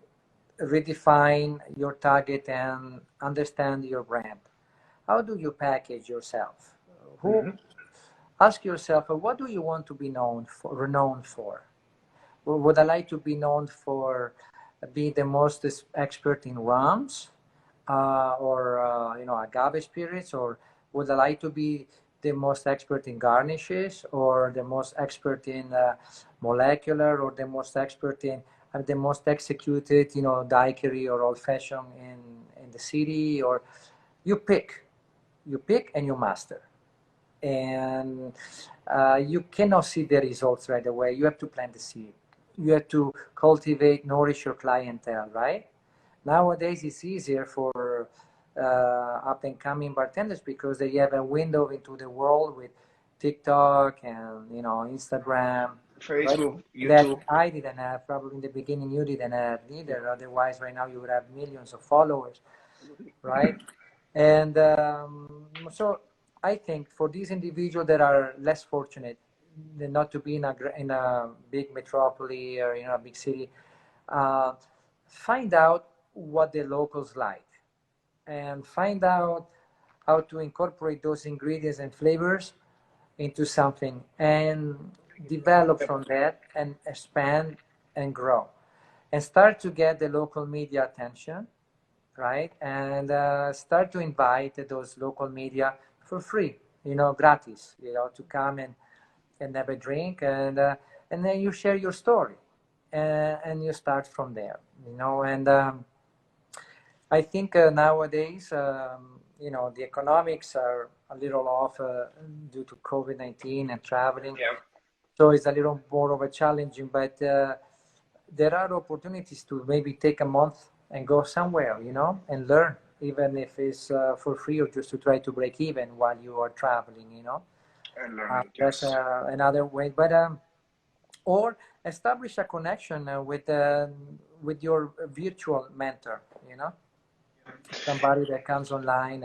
redefine your target and understand your brand. How do you package yourself? Who Hmm. Ask yourself, what do you want to be renowned for? Would I like to be known for be the most expert in rums, or agave spirits, or would I like to be the most expert in garnishes, or the most expert in molecular, or the most expert in are the most executed, daiquiri or old fashioned in the city, or you pick and you master. And you cannot see the results right away. You have to plant the seed. You have to cultivate, nourish your clientele, right? Nowadays, it's easier for up and coming bartenders because they have a window into the world with TikTok and Instagram, Facebook, right? YouTube. That I didn't have. Probably in the beginning, you didn't have neither. Otherwise, right now you would have millions of followers, right? And so I think for these individuals that are less fortunate, not to be in a big metropole or a big city, find out what the locals like and find out how to incorporate those ingredients and flavors into something and develop from that and expand and grow and start to get the local media attention, right? And start to invite those local media for free, gratis, to come and have a drink, and then you share your story, and you start from there, and I think nowadays, the economics are a little off due to COVID-19 and traveling. Yeah. So it's a little more of a challenging, but there are opportunities to maybe take a month and go somewhere, and learn, even if it's for free or just to try to break even while you are traveling, And learning, That's yes. another way. But or establish a connection with your virtual mentor, somebody that comes online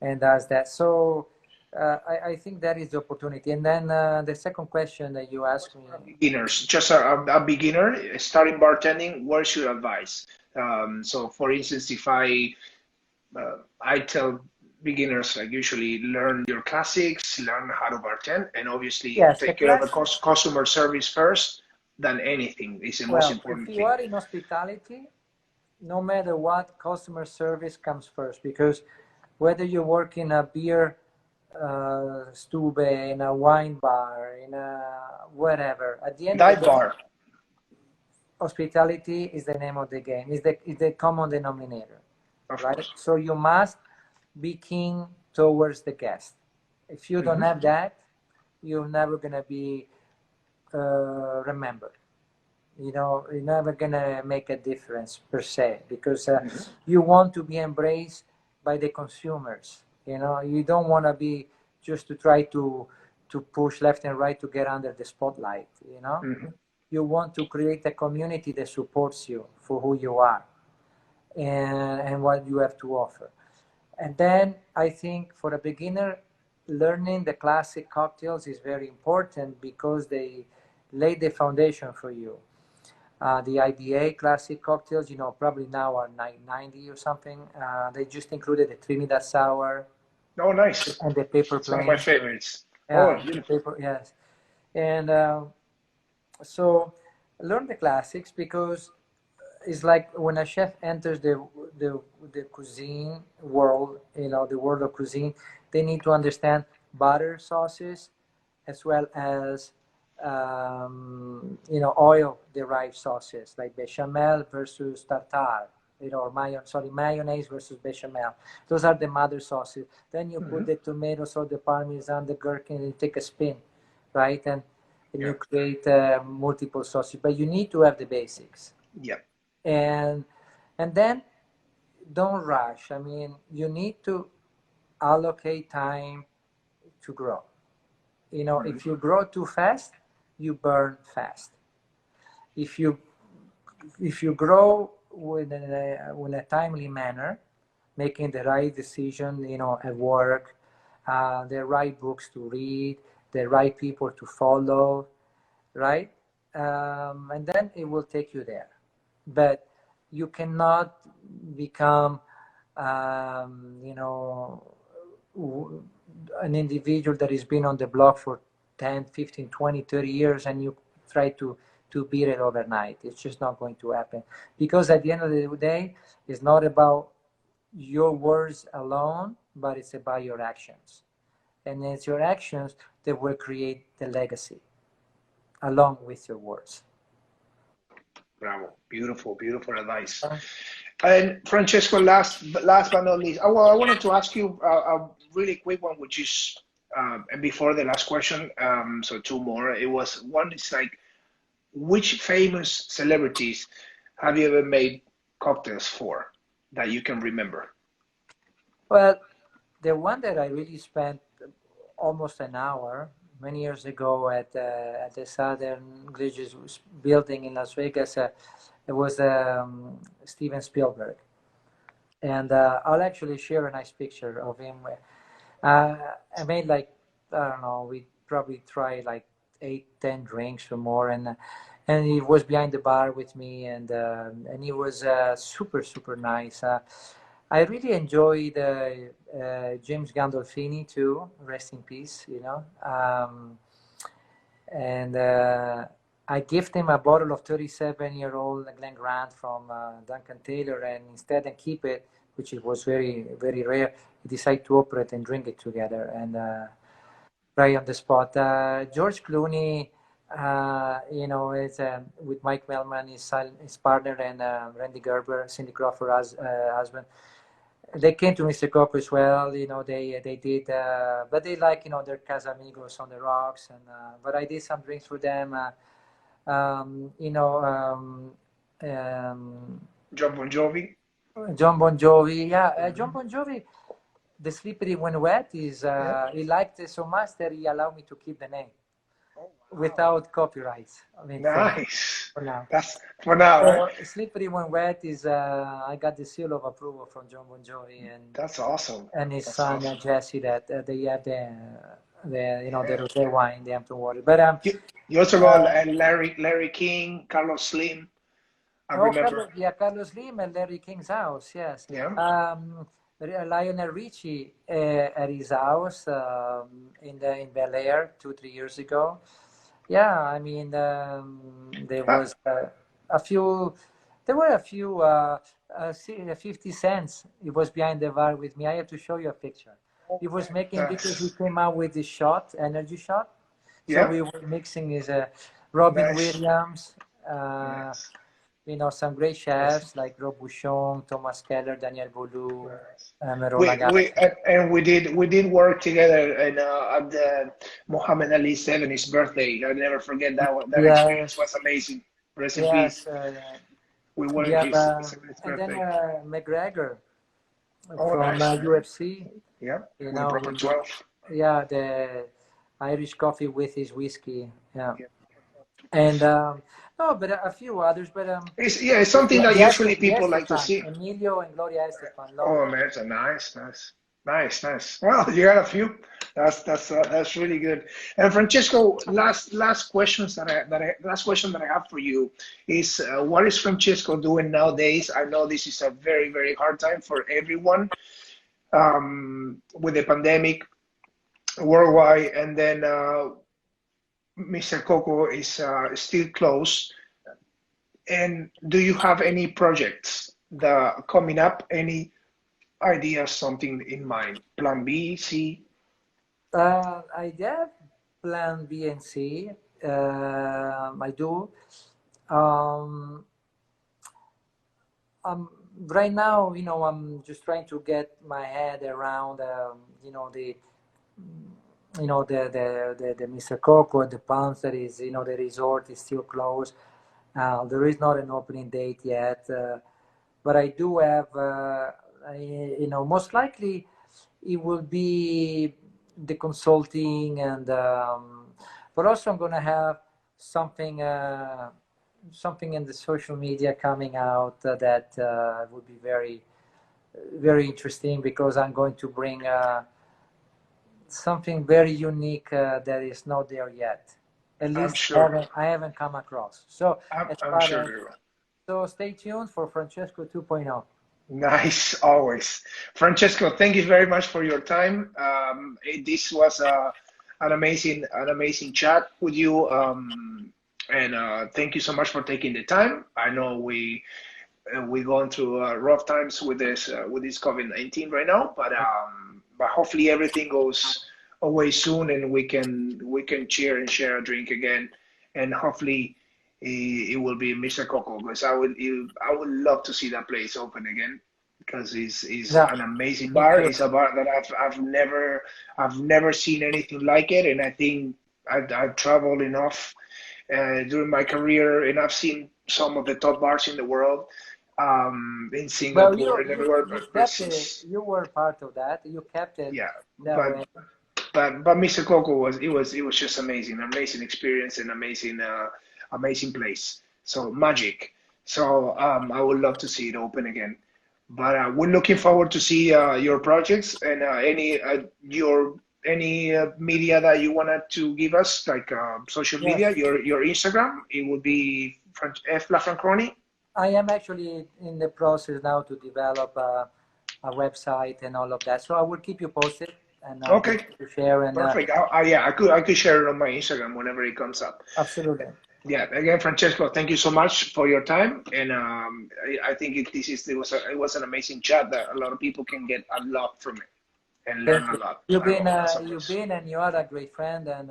and does that. So I think that is the opportunity. And then the second question that you asked me. Beginners, just a beginner starting bartending, what's your advice? So for instance, if I tell beginners, like, usually learn your classics, learn how to bartend, and obviously Yes, the take care of the class. customer service first than anything is the most Well, if important you thing. are in hospitality, no matter what, customer service comes first, because whether you work in a beer stube, in a wine bar, in a whatever, at the end of the Dive day, bar. hospitality is the name of the game. Is the common denominator, Of right? course. So you must be keen towards the guest. If you don't have that, you're never gonna be remembered. You're never gonna make a difference per se, because you want to be embraced by the consumers. You don't want to be just to try to push left and right to get under the spotlight. You want to create a community that supports you for who you are and what you have to offer. And then I think for a beginner, learning the classic cocktails is very important because they lay the foundation for you. The IBA classic cocktails, probably now are 990 or something. They just included the Trinidad Sour Oh, nice. and the Paper Some of my Plane. favorites. Yeah, Oh, the beautiful. paper, yes. And so learn the classics, because it's like when a chef enters the cuisine world, the world of cuisine, they need to understand butter sauces as well as oil derived sauces like bechamel versus tartare, or mayonnaise versus bechamel. Those are the mother sauces. Then you put the tomatoes or the parmesan, the gherkin, and you take a spin, right? And Yeah. you create multiple sauces, but you need to have the basics. Yeah. And then don't rush. I mean, you need to allocate time to grow. If you grow too fast, you burn fast. If you grow in a timely manner, making the right decision, at work, the right books to read, the right people to follow, right? And then it will take you there. But you cannot become, an individual that has been on the block for 10, 15, 20, 30 years and you try to beat it overnight. It's just not going to happen. Because at the end of the day, it's not about your words alone, but it's about your actions. And it's your actions that will create the legacy along with your words. Bravo. Beautiful, beautiful advice. And Francesco, last but not least, I wanted to ask you a really quick one, which is before the last question. So two more. It was one is like, which famous celebrities have you ever made cocktails for that you can remember? Well, the one that I really spent almost an hour many years ago at the Southern Glazers building in Las Vegas, it was Steven Spielberg. And I'll actually share a nice picture of him. I made like, I don't know, we probably tried like 8, 10 drinks or more, and he was behind the bar with me, and he was super nice. I really enjoyed James Gandolfini too. Rest in peace, you know. And I gifted him a bottle of 37-year-old Glen Grant from Duncan Taylor, and instead of keep it, which it was very rare, we decided to operate and drink it together, and right on the spot. George Clooney, you know, is with Mike Melman, his partner, and Randy Gerber, Cindy Crawford's husband. They came to Mr. COCO as well, you know, they did, but they like, you know, their Casamigos on the rocks, and but I did some drinks for them, you know, John Bon Jovi. John Bon Jovi, yeah, John Bon Jovi, The Slippery When Wet is, he liked it so much that he allowed me to keep the name without copyrights. I mean, Nice. for now. That's for now. So, Slippery When Wet is, I got the seal of approval from John Bon Jovi, and that's awesome. and his That's son awesome. Jesse, that they have the you know, the rosé wine, the Hampton Water. But You also got Larry King, Carlos Slim. I remember. Carlos Lim and Larry King's house, yes. Yeah. Lionel Richie at his house in Bel Air 2-3 years ago. Yeah, I mean, there was a few. There were a few 50 cents. He was behind the bar with me. I have to show you a picture. He was making, because he came out with the shot, energy shot. So Yeah. we were mixing his Robin Nice. Williams. Nice. You know, some great chefs like Rob Bouchon, Thomas Keller, Daniel Boulou, we did work together and at the Muhammad Ali's 70th birthday. I'll never forget that one. That experience was amazing. Rest in peace. We worked his 70th and birthday. then McGregor from UFC. Yeah, you with know, Proper 12. Yeah, the Irish coffee with his whiskey. Yeah. And no, but a few others. But it's something that usually people like to see. Emilio and Gloria Estefan. Oh man, it's a nice. Well, you got a few. That's really good. And Francesco, last question that I have for you is, what is Francesco doing nowadays? I know this is a very hard time for everyone with the pandemic worldwide, and then Mr. COCO is still closed. And do you have any projects that coming up? Any ideas, something in mind? Plan B, C? I have plan B and C. I do. Right now, you know, I'm just trying to get my head around, you know, the Mr. COCO, the Palms, that is, you know, the resort is still closed. There is not an opening date yet, but I do have, you know, most likely it will be the consulting, and but also I'm going to have something in the social media coming out that would be very interesting, because I'm going to bring something very unique that is not there yet. At least sure. I haven't come across. So I'm sure. So stay tuned for Francesco 2.0. Nice, always. Francesco, thank you very much for your time. This was an amazing chat with you, and thank you so much for taking the time. I know we're going through rough times with this COVID-19 right now, but hopefully everything goes away soon, and we can cheer and share a drink again, and hopefully it will be Mr. COCO, because I would love to see that place open again, because it's Yeah, an amazing me bar. too. It's a bar that I've never seen anything like it, and I think I've traveled enough during my career, and I've seen some of the top bars in the world, in Well, Singapore and everywhere. you But kept it. You were part of that. You kept it yeah, that way. but Mr. Coco was just amazing, amazing experience, and amazing place. So magic. So I would love to see it open again. But we're looking forward to see your projects, and any media that you wanted to give us, like social media, Yes, your Instagram. It would be F Lafranconi. I am actually in the process now to develop a website and all of that. So I will keep you posted and be Okay, sure to share. And perfect. Yeah, I could share it on my Instagram whenever it comes up. absolutely. Yeah, again, Francesco, thank you so much for your time, and I think it was an amazing chat that a lot of people can get a lot from it and learn Thank a you. lot as a You've person. been, and you are a great friend and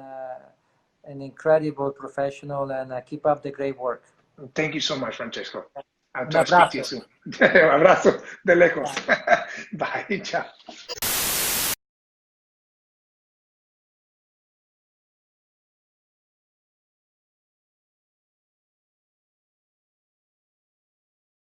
an incredible professional. And keep up the great work. Thank you so much, Francesco. I'll Un try to speak to you abrazo. soon. Abrazo de lejos. Bye. Bye, ciao.